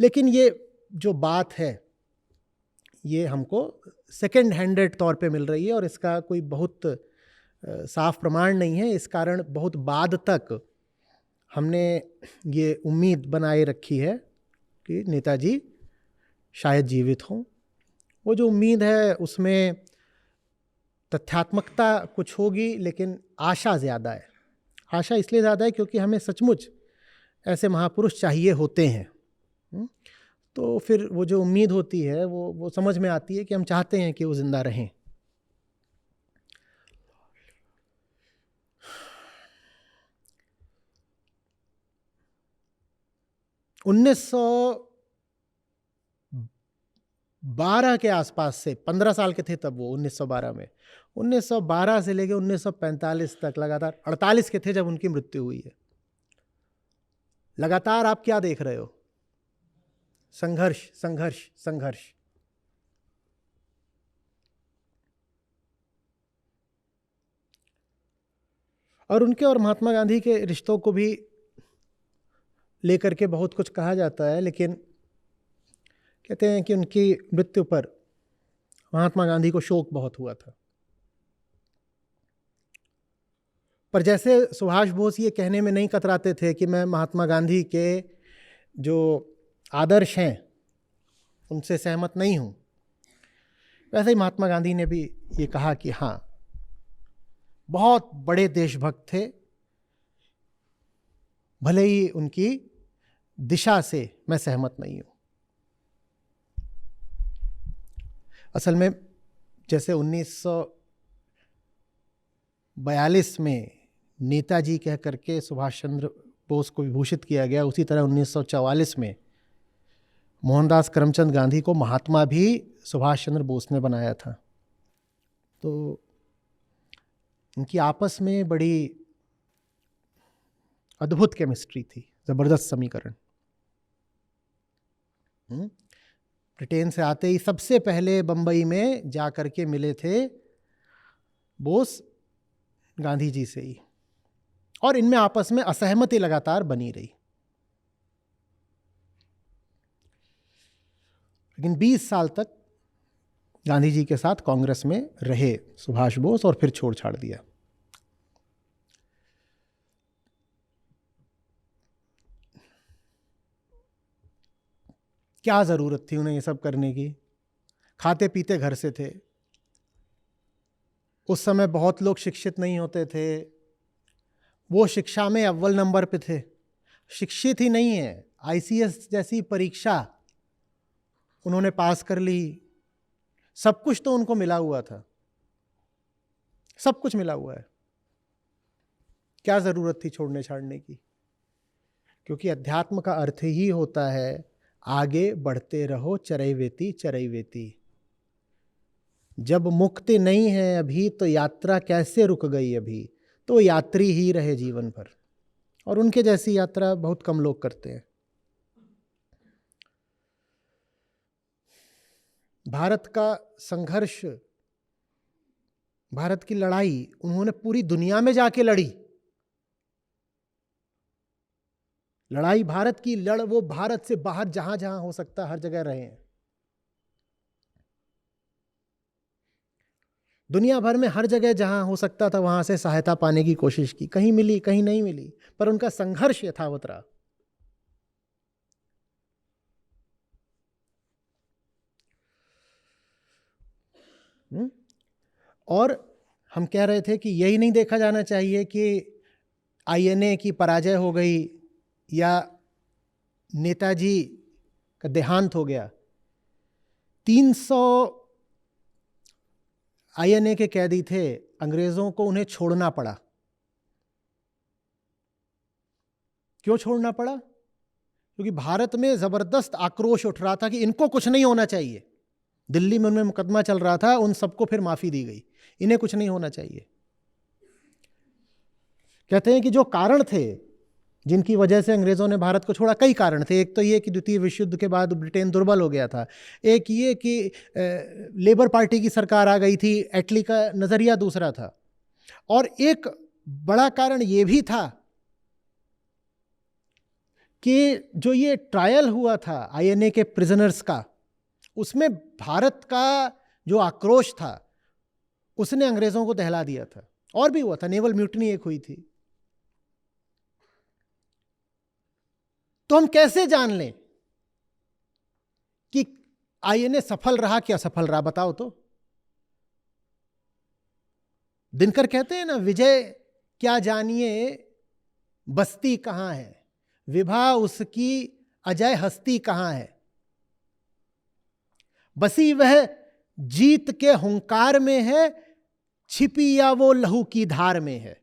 लेकिन ये जो बात है ये हमको सेकेंड हैंडेड तौर पे मिल रही है, और इसका कोई बहुत साफ प्रमाण नहीं है। इस कारण बहुत बाद तक हमने ये उम्मीद बनाए रखी है कि नेताजी शायद जीवित हों। वो जो उम्मीद है उसमें तथ्यात्मकता कुछ होगी, लेकिन आशा ज़्यादा है। आशा इसलिए ज़्यादा है क्योंकि हमें सचमुच ऐसे महापुरुष चाहिए होते हैं। तो फिर वो जो उम्मीद होती है वो समझ में आती है कि हम चाहते हैं कि वो जिंदा रहें। उन्नीस 1912 के आसपास से, 15 साल के थे तब वो 1912 में, 1912 से लेकर 1945 तक लगातार, 48 के थे जब उनकी मृत्यु हुई है। लगातार आप क्या देख रहे हो? संघर्ष, संघर्ष, संघर्ष। और उनके और महात्मा गांधी के रिश्तों को भी लेकर के बहुत कुछ कहा जाता है, लेकिन कहते हैं कि उनकी मृत्यु पर महात्मा गांधी को शोक बहुत हुआ था। पर जैसे सुभाष बोस ये कहने में नहीं कतराते थे कि मैं महात्मा गांधी के जो आदर्श हैं उनसे सहमत नहीं हूँ, वैसे ही महात्मा गांधी ने भी ये कहा कि हाँ, बहुत बड़े देशभक्त थे, भले ही उनकी दिशा से मैं सहमत नहीं हूँ। असल में जैसे 1942 में नेताजी कह करके सुभाष चंद्र बोस को विभूषित किया गया, उसी तरह 1944 में मोहनदास करमचंद गांधी को महात्मा भी सुभाष चंद्र बोस ने बनाया था। तो उनकी आपस में बड़ी अद्भुत केमिस्ट्री थी, जबरदस्त समीकरण। ब्रिटेन से आते ही सबसे पहले बंबई में जा करके मिले थे बोस गांधी जी से ही, और इनमें आपस में असहमति लगातार बनी रही। लेकिन 20 साल तक गांधी जी के साथ कांग्रेस में रहे सुभाष बोस, और फिर छोड़ छाड़ दिया। क्या ज़रूरत थी उन्हें ये सब करने की? खाते पीते घर से थे। उस समय बहुत लोग शिक्षित नहीं होते थे, वो शिक्षा में अव्वल नंबर पे थे। शिक्षित ही नहीं है, आईसीएस जैसी परीक्षा उन्होंने पास कर ली, सब कुछ तो उनको मिला हुआ था, सब कुछ मिला हुआ है। क्या ज़रूरत थी छोड़ने छाड़ने की? क्योंकि अध्यात्म का अर्थ ही होता है आगे बढ़ते रहो, चरैवेति चरैवेति। जब मुक्ति नहीं है अभी तो यात्रा कैसे रुक गई अभी? तो यात्री ही रहे जीवन भर, और उनके जैसी यात्रा बहुत कम लोग करते हैं। भारत का संघर्ष, भारत की लड़ाई उन्होंने पूरी दुनिया में जाके लड़ी। लड़ाई भारत की वो भारत से बाहर जहां जहां हो सकता हर जगह रहे हैं। दुनिया भर में हर जगह जहां हो सकता था वहां से सहायता पाने की कोशिश की, कहीं मिली कहीं नहीं मिली, पर उनका संघर्ष यथावत रहा। और हम कह रहे थे कि यही नहीं देखा जाना चाहिए कि आईएनए की पराजय हो गई या नेताजी का देहांत हो गया। 300 आईएनए के कैदी थे, अंग्रेजों को उन्हें छोड़ना पड़ा। क्यों छोड़ना पड़ा? क्योंकि भारत में जबरदस्त आक्रोश उठ रहा था कि इनको कुछ नहीं होना चाहिए। दिल्ली में उनमें मुकदमा चल रहा था, उन सबको फिर माफी दी गई, इन्हें कुछ नहीं होना चाहिए। कहते हैं कि जो कारण थे जिनकी वजह से अंग्रेजों ने भारत को छोड़ा, कई कारण थे। एक तो ये कि द्वितीय विश्व युद्ध के बाद ब्रिटेन दुर्बल हो गया था, एक ये कि लेबर पार्टी की सरकार आ गई थी, एटली का नजरिया दूसरा था, और एक बड़ा कारण ये भी था कि जो ये ट्रायल हुआ था आईएनए के प्रिजनर्स का, उसमें भारत का जो आक्रोश था उसने अंग्रेजों को दहला दिया था। और भी हुआ था, नेवल म्यूटनी एक हुई थी। तो हम कैसे जान लें कि आईएनए सफल रहा कि असफल रहा? बताओ तो। दिनकर कहते हैं ना, विजय क्या जानिए बस्ती कहां है, विभा उसकी अजय हस्ती कहां है। बसी वह जीत के हुंकार में है, छिपी या वो लहू की धार में है।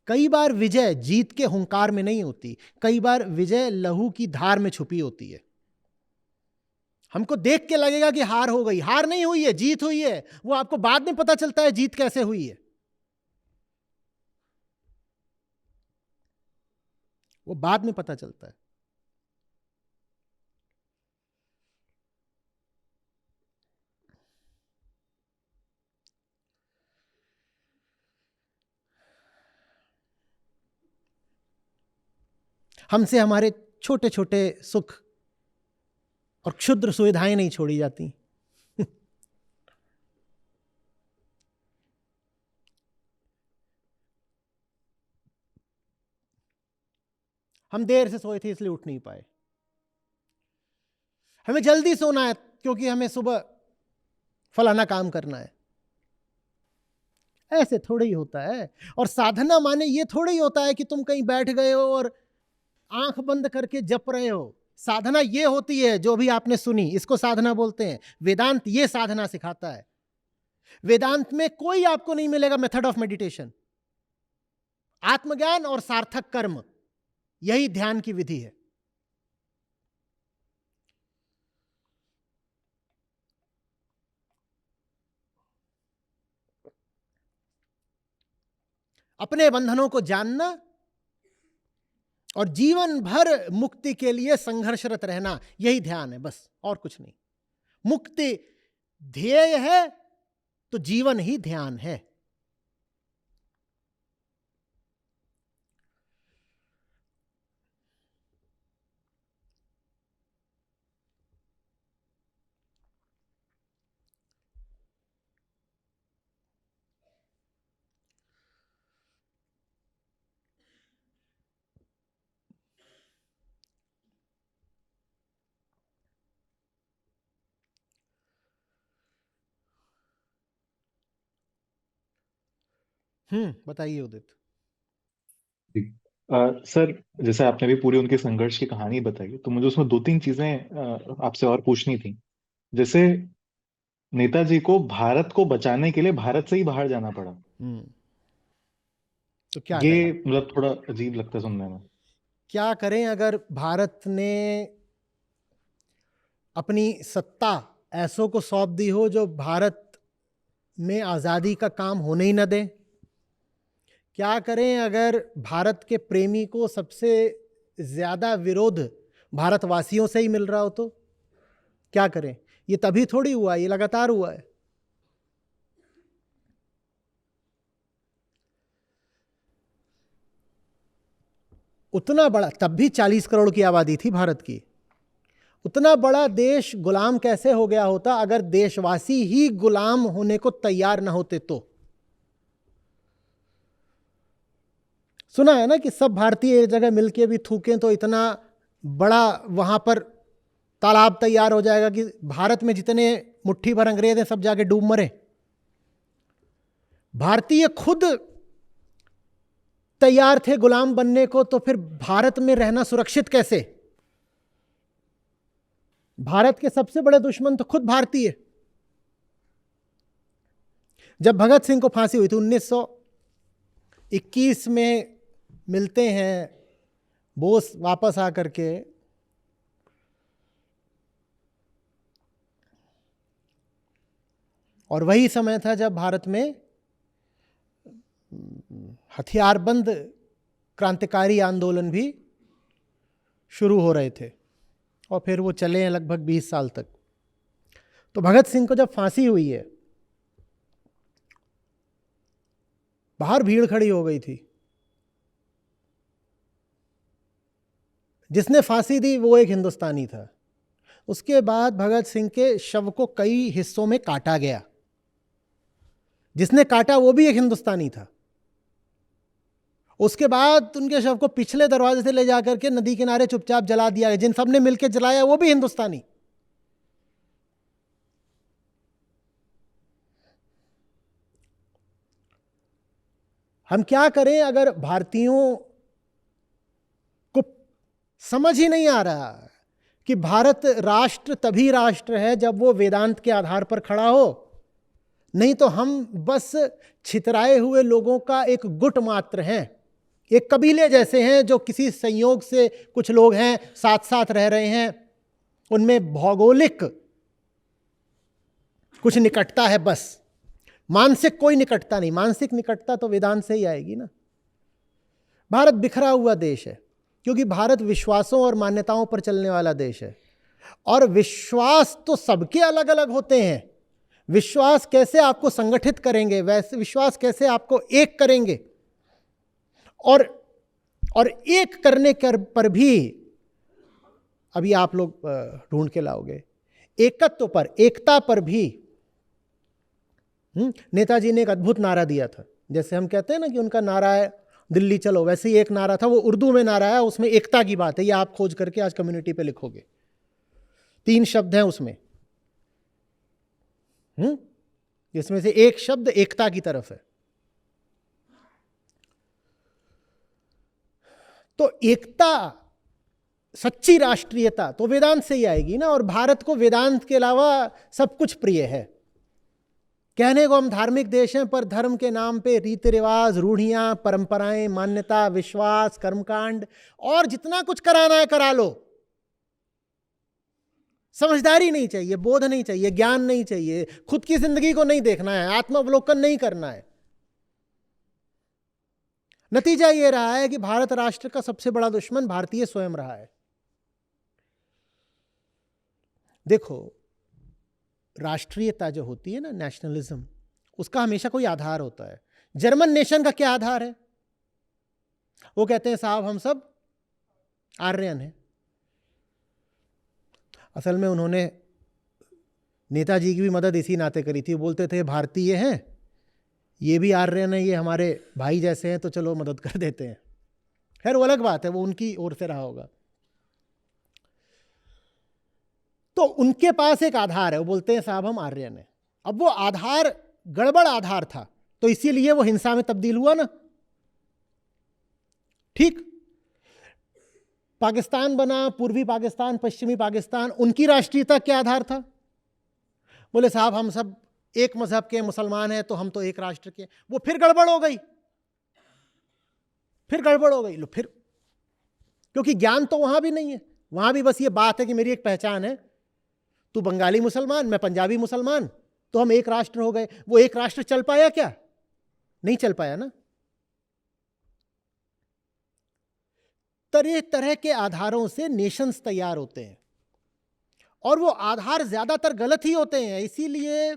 कई बार विजय जीत के हुंकार में नहीं होती, कई बार विजय लहू की धार में छुपी होती है। हमको देख के लगेगा कि हार हो गई, हार नहीं हुई है, जीत हुई है। वो आपको बाद में पता चलता है जीत कैसे हुई है, वो बाद में पता चलता है। हमसे हमारे छोटे छोटे सुख और क्षुद्र सुविधाएं नहीं छोड़ी जाती। हम देर से सोए थे इसलिए उठ नहीं पाए, हमें जल्दी सोना है क्योंकि हमें सुबह फलाना काम करना है। ऐसे थोड़ा ही होता है। और साधना माने ये थोड़ा ही होता है कि तुम कहीं बैठ गए हो और आंख बंद करके जप रहे हो। साधना ये होती है जो भी आपने सुनी, इसको साधना बोलते हैं। वेदांत ये साधना सिखाता है। वेदांत में कोई आपको नहीं मिलेगा मेथड ऑफ मेडिटेशन। आत्मज्ञान और सार्थक कर्म, यही ध्यान की विधि है। अपने बंधनों को जानना और जीवन भर मुक्ति के लिए संघर्षरत रहना, यही ध्यान है, बस और कुछ नहीं। मुक्ति ध्येय है तो जीवन ही ध्यान है। बताइए उदित। जी। सर, जैसे आपने भी पूरी उनके संघर्ष की कहानी बताई, तो मुझे उसमें दो तीन चीजें आपसे और पूछनी थी। जैसे नेताजी को भारत को बचाने के लिए भारत से ही बाहर जाना पड़ा। हम्म तो क्या ये करें? मतलब थोड़ा अजीब लगता है सुनने में। क्या करें अगर भारत ने अपनी सत्ता ऐसों को सौंप दी हो जो भारत में आज़ादी का काम होने ही न दें? क्या करें अगर भारत के प्रेमी को सबसे ज़्यादा विरोध भारतवासियों से ही मिल रहा हो? तो क्या करें? ये तभी थोड़ी हुआ, ये लगातार हुआ है। उतना बड़ा, तब भी 40 करोड़ की आबादी थी भारत की। उतना बड़ा देश गुलाम कैसे हो गया होता अगर देशवासी ही गुलाम होने को तैयार ना होते? तो सुना है ना कि सब भारतीय एक जगह मिलके भी थूकें तो इतना बड़ा वहां पर तालाब तैयार हो जाएगा कि भारत में जितने मुट्ठी भर अंग्रेज हैं सब जाके डूब मरे। भारतीय खुद तैयार थे गुलाम बनने को, तो फिर भारत में रहना सुरक्षित कैसे? भारत के सबसे बड़े दुश्मन तो खुद भारतीय। जब भगत सिंह को फांसी हुई थी 1921 में, मिलते हैं बोस वापस आकर के, और वही समय था जब भारत में हथियारबंद क्रांतिकारी आंदोलन भी शुरू हो रहे थे, और फिर वो चले हैं लगभग 20 साल तक। तो भगत सिंह को जब फांसी हुई है, बाहर भीड़ खड़ी हो गई थी। जिसने फांसी दी वो एक हिंदुस्तानी था। उसके बाद भगत सिंह के शव को कई हिस्सों में काटा गया। जिसने काटा वो भी एक हिंदुस्तानी था। उसके बाद उनके शव को पिछले दरवाजे से ले जाकर के नदी किनारे चुपचाप जला दिया गया। जिन सब ने मिलकर जलाया वो भी हिंदुस्तानी। हम क्या करें अगर भारतीयों को समझ ही नहीं आ रहा कि भारत राष्ट्र तभी राष्ट्र है जब वो वेदांत के आधार पर खड़ा हो। नहीं तो हम बस छितराए हुए लोगों का एक गुट मात्र हैं, एक कबीले जैसे हैं जो किसी संयोग से कुछ लोग हैं, साथ साथ रह रहे हैं, उनमें भौगोलिक कुछ निकटता है, बस मानसिक कोई निकटता नहीं। मानसिक निकटता तो वेदांत से ही आएगी ना। भारत बिखरा हुआ देश है क्योंकि भारत विश्वासों और मान्यताओं पर चलने वाला देश है, और विश्वास तो सबके अलग अलग होते हैं। विश्वास कैसे आपको संगठित करेंगे, वैसे विश्वास कैसे आपको एक करेंगे, और एक करने पर भी अभी आप लोग ढूंढ के लाओगे एकत्व पर, एकता पर भी। नेताजी ने एक अद्भुत नारा दिया था। जैसे हम कहते हैं ना कि उनका नारा है दिल्ली चलो, वैसे ही एक नारा था, वो उर्दू में नारा है, उसमें एकता की बात है। ये आप खोज करके आज कम्युनिटी पे लिखोगे, 3 शब्द हैं उसमें, जिसमें से एक शब्द एकता की तरफ है। तो एकता, सच्ची राष्ट्रीयता तो वेदांत से ही आएगी ना। और भारत को वेदांत के अलावा सब कुछ प्रिय है। कहने को हम धार्मिक देश हैं, पर धर्म के नाम पे रीति रिवाज, रूढ़ियां, परंपराएं, मान्यता, विश्वास, कर्मकांड और जितना कुछ कराना है करा लो। समझदारी नहीं चाहिए, बोध नहीं चाहिए, ज्ञान नहीं चाहिए, खुद की जिंदगी को नहीं देखना है, आत्मावलोकन नहीं करना है। नतीजा यह रहा है कि भारत राष्ट्र का सबसे बड़ा दुश्मन भारतीय स्वयं रहा है। देखो, राष्ट्रीयता जो होती है ना, नेशनलिज्म, उसका हमेशा कोई आधार होता है। जर्मन नेशन का क्या आधार है? वो कहते हैं साहब हम सब आर्यन हैं। असल में उन्होंने नेताजी की भी मदद इसी नाते करी थी। बोलते थे भारतीय हैं, ये भी आर्यन है, ये हमारे भाई जैसे हैं, तो चलो मदद कर देते हैं। खैर वो अलग बात है, वो उनकी ओर से रहा होगा। तो उनके पास एक आधार है, वो बोलते हैं साहब हम आर्यन हैं। अब वो आधार गड़बड़ आधार था, तो इसीलिए वो हिंसा में तब्दील हुआ ना। ठीक, पाकिस्तान बना, पूर्वी पाकिस्तान, पश्चिमी पाकिस्तान, उनकी राष्ट्रीयता क्या आधार था? बोले साहब हम सब एक मजहब के मुसलमान हैं तो हम तो एक राष्ट्र के। वो फिर गड़बड़ हो गई, फिर गड़बड़ हो गई। लो फिर, क्योंकि ज्ञान तो वहां भी नहीं है, वहां भी बस ये बात है कि मेरी एक पहचान है, तू बंगाली मुसलमान, मैं पंजाबी मुसलमान, तो हम एक राष्ट्र हो गए। वो एक राष्ट्र चल पाया क्या? नहीं चल पाया ना। तरह तरह के आधारों से नेशंस तैयार होते हैं और वो आधार ज्यादातर गलत ही होते हैं। इसीलिए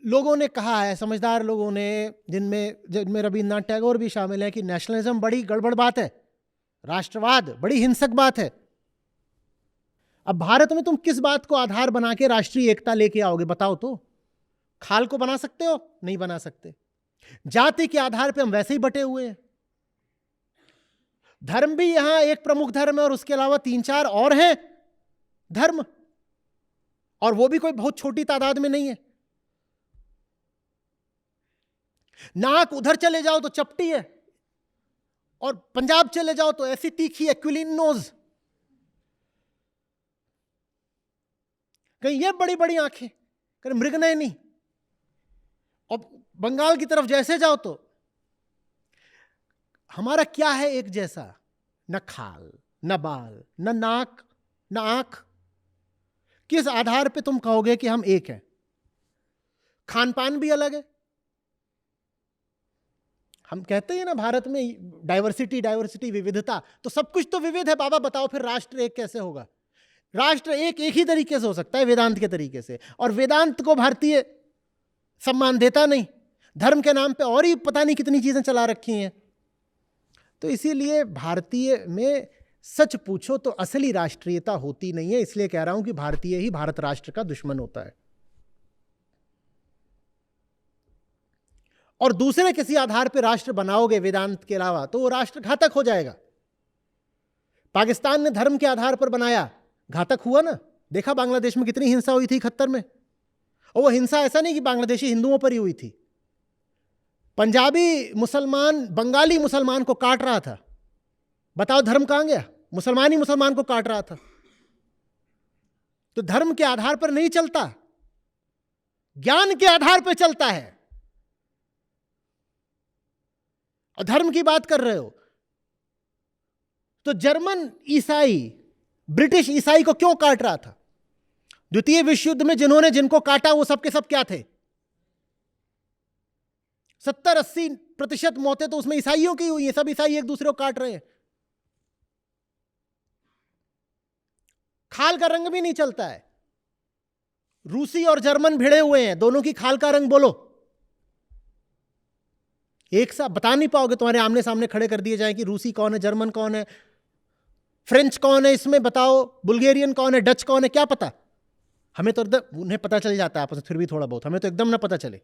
लोगों ने कहा है, समझदार लोगों ने, जिनमें रविन्द्रनाथ टैगोर भी शामिल है, कि नेशनलिज्म बड़ी गड़बड़ बात है, राष्ट्रवाद बड़ी हिंसक बात है। अब भारत में तुम किस बात को आधार बना के राष्ट्रीय एकता लेके आओगे बताओ तो? खाल को बना सकते हो? नहीं बना सकते। जाति के आधार पे हम वैसे ही बटे हुए हैं। धर्म भी यहां एक प्रमुख धर्म है और उसके अलावा 3-4 और हैं धर्म, और वो भी कोई बहुत छोटी तादाद में नहीं है। नाक उधर चले जाओ तो चपटी है, और पंजाब चले जाओ तो ऐसी तीखी एक्विलिन नोज, कहीं ये बड़ी बड़ी आंखें, कहीं मृगनयनी। और बंगाल की तरफ जैसे जाओ तो हमारा क्या है एक जैसा? न खाल, न बाल, न नाक, न आंख। किस आधार पे तुम कहोगे कि हम एक हैं? खान पान भी अलग है। हम कहते हैं ना भारत में डाइवर्सिटी डाइवर्सिटी, विविधता, तो सब कुछ तो विविध है बाबा, बताओ फिर राष्ट्र एक कैसे होगा? राष्ट्र एक ही तरीके से हो सकता है, वेदांत के तरीके से, और वेदांत को भारतीय सम्मान देता नहीं, धर्म के नाम पे और ही पता नहीं कितनी चीजें चला रखी हैं। तो इसीलिए भारतीय में सच पूछो तो असली राष्ट्रीयता होती नहीं है। इसलिए कह रहा हूं कि भारतीय ही भारत राष्ट्र का दुश्मन होता है। और दूसरे किसी आधार पर राष्ट्र बनाओगे वेदांत के अलावा तो वो राष्ट्र घातक हो जाएगा। पाकिस्तान ने धर्म के आधार पर बनाया, घातक हुआ ना। देखा बांग्लादेश में कितनी हिंसा हुई थी 71 में, और वो हिंसा ऐसा नहीं कि बांग्लादेशी हिंदुओं पर ही हुई थी। पंजाबी मुसलमान बंगाली मुसलमान को काट रहा था, बताओ धर्म कहां गया? मुसलमान ही मुसलमान को काट रहा था। तो धर्म के आधार पर नहीं चलता, ज्ञान के आधार पर चलता है। और धर्म की बात कर रहे हो तो जर्मन ईसाई ब्रिटिश ईसाई को क्यों काट रहा था? द्वितीय विश्व युद्ध में जिनको काटा वो सब के सब क्या थे? 70-80% मौतें तो उसमें ईसाइयों की हुई हैं। सब ईसाई एक दूसरे को काट रहे हैं। खाल का रंग भी नहीं चलता है। रूसी और जर्मन भिड़े हुए हैं, दोनों की खाल का रंग बोलो। एक साथ बता नहीं पाओगे, तुम्हारे आमने सामने खड़े कर दिए जाए कि रूसी कौन है, जर्मन कौन है, फ्रेंच कौन है, इसमें बताओ बुल्गेरियन कौन है, डच कौन है, क्या पता? हमें तो उन्हें पता चल जाता है आपस में, फिर भी थोड़ा बहुत, हमें तो एकदम ना पता चले।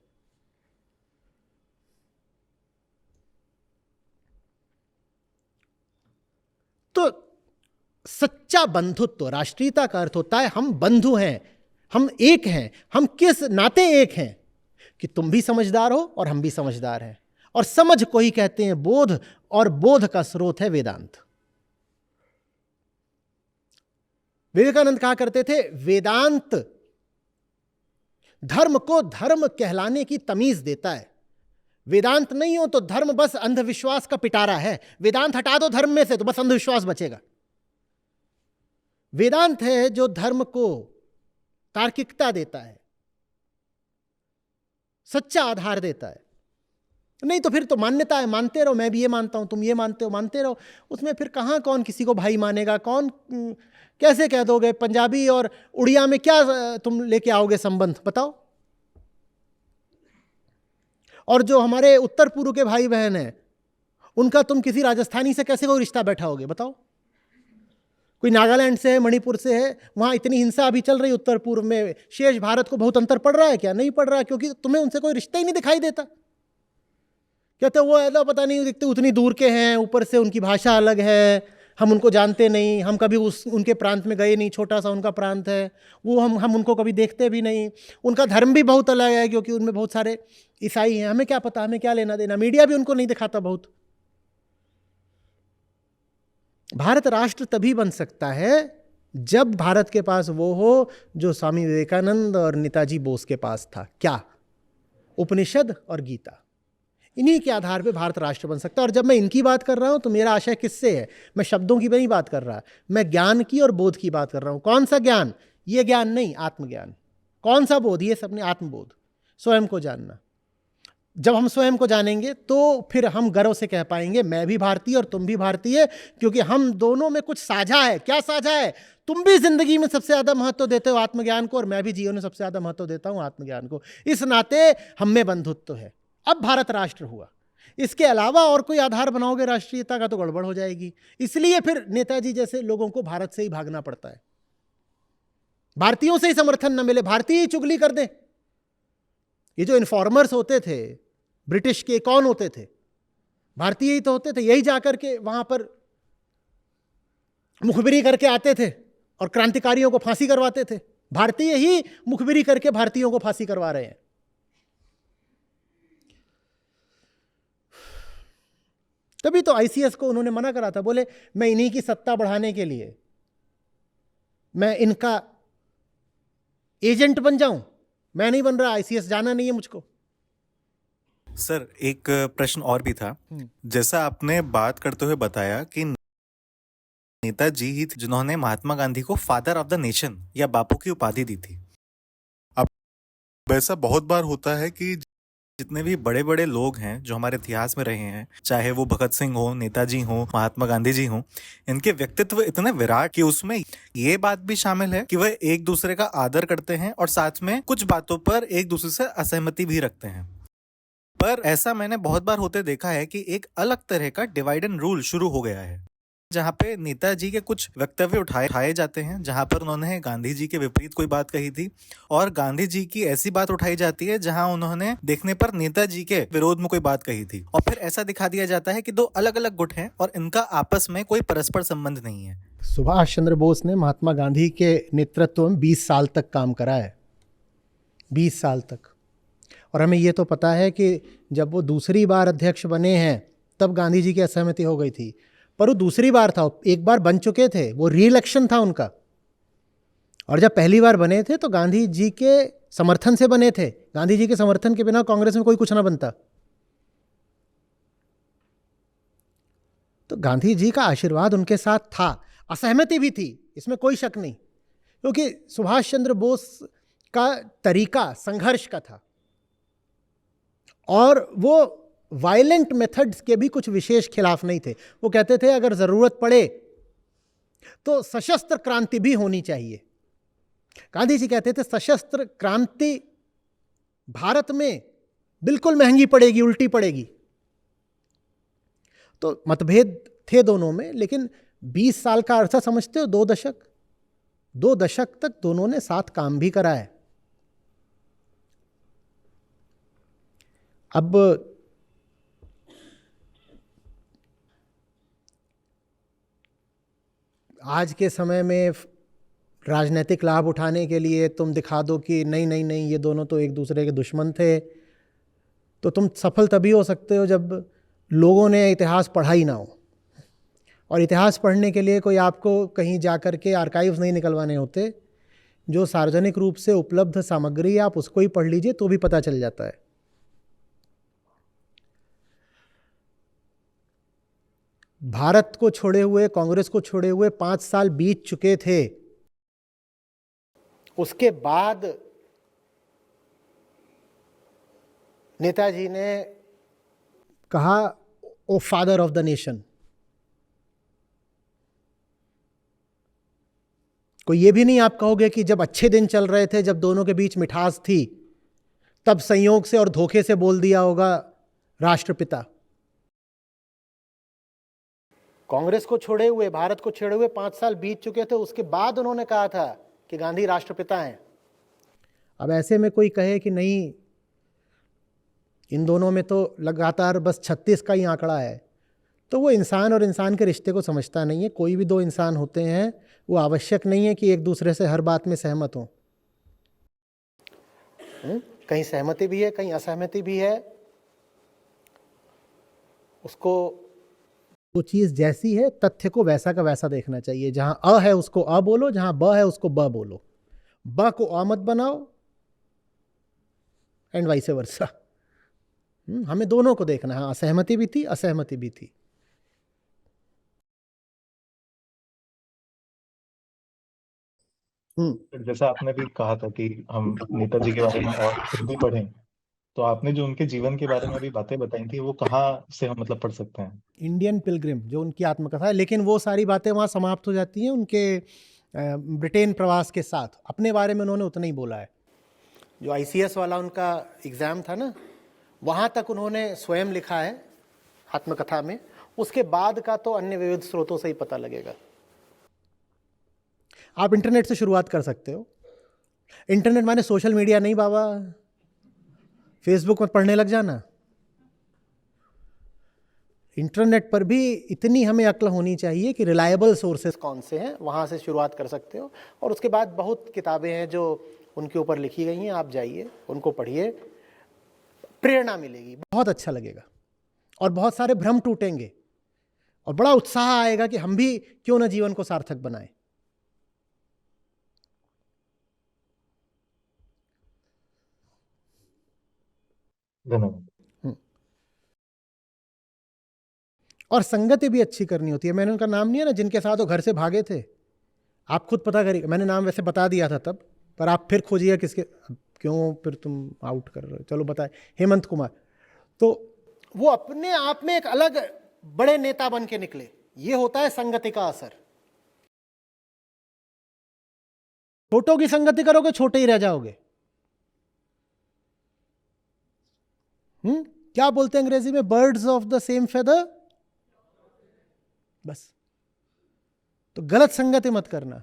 तो सच्चा बंधुत्व, राष्ट्रीयता का अर्थ होता है हम बंधु हैं, हम एक हैं। हम किस नाते एक हैं? कि तुम भी समझदार हो और हम भी समझदार हैं। और समझ को ही कहते हैं बोध, और बोध का स्रोत है वेदांत। विवेकानंद कहा करते थे वेदांत धर्म को धर्म कहलाने की तमीज देता है। वेदांत नहीं हो तो धर्म बस अंधविश्वास का पिटारा है। वेदांत हटा दो धर्म में से तो बस अंधविश्वास बचेगा। वेदांत है जो धर्म को तार्किकता देता है, सच्चा आधार देता है। नहीं तो फिर तो मान्यता है, मानते रहो, मैं भी ये मानता हूं, तुम ये मानते हो, मानते रहो। उसमें फिर कहां कौन किसी को भाई मानेगा? कौन कैसे कह दोगे? पंजाबी और उड़िया में क्या तुम लेके आओगे संबंध, बताओ? और जो हमारे उत्तर पूर्व के भाई बहन हैं उनका तुम किसी राजस्थानी से कैसे कोई रिश्ता बैठाओगे, बताओ? कोई नागालैंड से है, मणिपुर से है, वहां इतनी हिंसा अभी चल रही उत्तर पूर्व में, शेष भारत को बहुत अंतर पड़ रहा है क्या? नहीं पड़ रहा, क्योंकि तुम्हें उनसे कोई रिश्ता ही नहीं दिखाई देता। कहते वो ऐसा पता नहीं दिखते, उतनी दूर के हैं, ऊपर से उनकी भाषा अलग है, हम उनको जानते नहीं, हम कभी उनके प्रांत में गए नहीं, छोटा सा उनका प्रांत है, वो हम उनको कभी देखते भी नहीं। उनका धर्म भी बहुत अलग है क्योंकि उनमें बहुत सारे ईसाई हैं, हमें क्या पता, हमें क्या लेना देना, मीडिया भी उनको नहीं दिखाता बहुत। भारत राष्ट्र तभी बन सकता है जब भारत के पास वो हो जो स्वामी विवेकानंद और नेताजी बोस के पास था। क्या? उपनिषद और गीता। इन्हीं के आधार पे भारत राष्ट्र बन सकता है। और जब मैं इनकी बात कर रहा हूं तो मेरा आशय किससे है? मैं शब्दों की नहीं बात कर रहा, मैं ज्ञान की और बोध की बात कर रहा हूं। कौन सा ज्ञान? ये ज्ञान नहीं, आत्मज्ञान। कौन सा बोध? ये सबने आत्मबोध, स्वयं को जानना। जब हम स्वयं को जानेंगे तो फिर हम गर्व से कह पाएंगे मैं भी भारतीय और तुम भी भारतीय, क्योंकि हम दोनों में कुछ साझा है। क्या साझा है? तुम भी जिंदगी में सबसे ज्यादा महत्व देते हो आत्मज्ञान को और मैं भी जीवन में सबसे ज्यादा महत्व देता हूं आत्मज्ञान को। इस नाते हम में बंधुत्व है। अब भारत राष्ट्र हुआ। इसके अलावा और कोई आधार बनाओगे राष्ट्रीयता का तो गड़बड़ हो जाएगी। इसलिए फिर नेताजी जैसे लोगों को भारत से ही भागना पड़ता है। भारतीयों से ही समर्थन न मिले, भारतीय ही चुगली कर दे। ये जो इन्फॉर्मर्स होते थे ब्रिटिश के, कौन होते थे? भारतीय ही तो होते थे। यही जाकर के वहां पर मुखबिरी करके आते थे और क्रांतिकारियों को फांसी करवाते थे। भारतीय ही मुखबिरी करके भारतीयों को फांसी करवा रहे हैं। तभी तो आईसीएस को उन्होंने मना करा था। बोले मैं इन्हीं की सत्ता बढ़ाने के लिए मैं इनका एजेंट बन जाऊं, मैं नहीं बन रहा, आईसीएस जाना नहीं है मुझको। सर एक प्रश्न और भी था। जैसा आपने बात करते हुए बताया कि नेताजी ही थे जिन्होंने महात्मा गांधी को फादर ऑफ द नेशन या बापू की उपाधि दी थी। अब ऐसा बहुत बार होता है कि जितने भी बड़े बड़े लोग हैं जो हमारे इतिहास में रहे हैं, चाहे वो भगत सिंह हो, नेताजी हो, महात्मा गांधी जी हो, इनके व्यक्तित्व इतने विराट कि उसमें ये बात भी शामिल है कि वह एक दूसरे का आदर करते हैं और साथ में कुछ बातों पर एक दूसरे से असहमति भी रखते हैं। पर ऐसा मैंने बहुत बार होते देखा है कि एक अलग तरह का डिवाइड एंड रूल शुरू हो गया है, जहां पे नेताजी के कुछ वक्तव्य उठाए जाते हैं जहां पर उन्होंने गांधी जी के विपरीत कोई बात कही थी, और गांधी जी की ऐसी बात उठाई जाती है जहां उन्होंने देखने पर नेताजी के विरोध में कोई बात कही थी। और फिर ऐसा दिखा दिया जाता है कि दो अलग अलग गुट हैं और इनका आपस में कोई परस्पर संबंध नहीं है। सुभाष चंद्र बोस ने महात्मा गांधी के नेतृत्व में 20 साल तक काम करा है, 20 साल तक। और हमें ये तो पता है कि जब वो दूसरी बार अध्यक्ष बने हैं तब गांधी जी की असहमति हो गई थी, पर वो दूसरी बार था, एक बार बन चुके थे, वो री इलेक्शन था उनका। और जब पहली बार बने थे तो गांधी जी के समर्थन से बने थे। गांधी जी के समर्थन के बिना कांग्रेस में कोई कुछ ना बनता। तो गांधी जी का आशीर्वाद उनके साथ था, असहमति भी थी, इसमें कोई शक नहीं, क्योंकि सुभाष चंद्र बोस का तरीका संघर्ष का था और वो वायलेंट मेथड्स के भी कुछ विशेष खिलाफ नहीं थे। वो कहते थे अगर जरूरत पड़े तो सशस्त्र क्रांति भी होनी चाहिए। गांधी जी कहते थे सशस्त्र क्रांति भारत में बिल्कुल महंगी पड़ेगी, उल्टी पड़ेगी। तो मतभेद थे दोनों में, लेकिन 20 साल का अरसा समझते हो, 2 दशक तक दोनों ने साथ काम भी करा है। अब आज के समय में राजनीतिक लाभ उठाने के लिए तुम दिखा दो कि नहीं नहीं नहीं ये दोनों तो एक दूसरे के दुश्मन थे, तो तुम सफल तभी हो सकते हो जब लोगों ने इतिहास पढ़ा ही ना हो। और इतिहास पढ़ने के लिए कोई आपको कहीं जा कर के आर्काइव्स नहीं निकलवाने होते, जो सार्वजनिक रूप से उपलब्ध सामग्री आप उसको ही पढ़ लीजिए तो भी पता चल जाता है। भारत को छोड़े हुए, कांग्रेस को छोड़े हुए 5 साल बीत चुके थे। उसके बाद नेताजी ने कहा ओ फादर ऑफ द नेशन। कोई ये भी नहीं आप कहोगे कि जब अच्छे दिन चल रहे थे, जब दोनों के बीच मिठास थी, तब संयोग से और धोखे से बोल दिया होगा राष्ट्रपिता। कांग्रेस को छोड़े हुए, भारत को छोड़े हुए 5 साल बीत चुके थे, उसके बाद उन्होंने कहा था कि गांधी राष्ट्रपिता हैं। अब ऐसे में कोई कहे कि नहीं, इन दोनों में तो लगातार बस 36 का ही आंकड़ा है, तो वो इंसान और इंसान के रिश्ते को समझता नहीं है। कोई भी दो इंसान होते हैं, वो आवश्यक नहीं है कि एक दूसरे से हर बात में सहमत हों। कहीं सहमति भी है, कहीं असहमति भी है। उसको वो चीज़ जैसी है, तथ्य को वैसा का वैसा देखना चाहिए। जहां अ है उसको अ बोलो, जहां ब है उसको ब बोलो। ब को अ मत बनाओ, एंड वाइस वर्सा। हमें दोनों को देखना है। असहमति भी थी, असहमति भी थी। जैसा आपने भी कहा था कि हम नेताजी के बारे में और खुद भी पढ़ें, तो आपने जो उनके जीवन के बारे में अभी बातें बताई थी, वो कहाँ से हम मतलब पढ़ सकते हैं? इंडियन पिलग्रिम जो उनकी आत्मकथा है, लेकिन वो सारी बातें वहाँ समाप्त हो जाती हैं उनके ब्रिटेन प्रवास के साथ। अपने बारे में उन्होंने उतना ही बोला है। जो ICS वाला उनका एग्ज़ाम था ना, वहाँ तक उन्होंने स्वयं लिखा है आत्मकथा में। उसके बाद का तो अन्य विविध स्रोतों से ही पता लगेगा। आप इंटरनेट से शुरुआत कर सकते हो। इंटरनेट माने सोशल मीडिया नहीं बाबा, फेसबुक में पढ़ने लग जाना। इंटरनेट पर भी इतनी हमें अक्ल होनी चाहिए कि रिलायबल सोर्सेस कौन से हैं, वहाँ से शुरुआत कर सकते हो। और उसके बाद बहुत किताबें हैं जो उनके ऊपर लिखी गई हैं, आप जाइए उनको पढ़िए, प्रेरणा मिलेगी, बहुत अच्छा लगेगा और बहुत सारे भ्रम टूटेंगे और बड़ा उत्साह आएगा कि हम भी क्यों ना जीवन को सार्थक बनाएं। धन्यवाद। और संगति भी अच्छी करनी होती है। मैंने उनका नाम नहीं है ना, जिनके साथ वो घर से भागे थे, आप खुद पता करिए। मैंने नाम वैसे बता दिया था तब, पर आप फिर खोजिए किसके, क्यों फिर तुम आउट कर रहे हो, चलो बताए। हेमंत कुमार। तो वो अपने आप में एक अलग बड़े नेता बन के निकले। ये होता है संगति का असर। छोटों की संगति करोगे, छोटे ही रह जाओगे। क्या बोलते हैं अंग्रेजी में, birds of the same feather. बस, तो गलत संगति मत करना।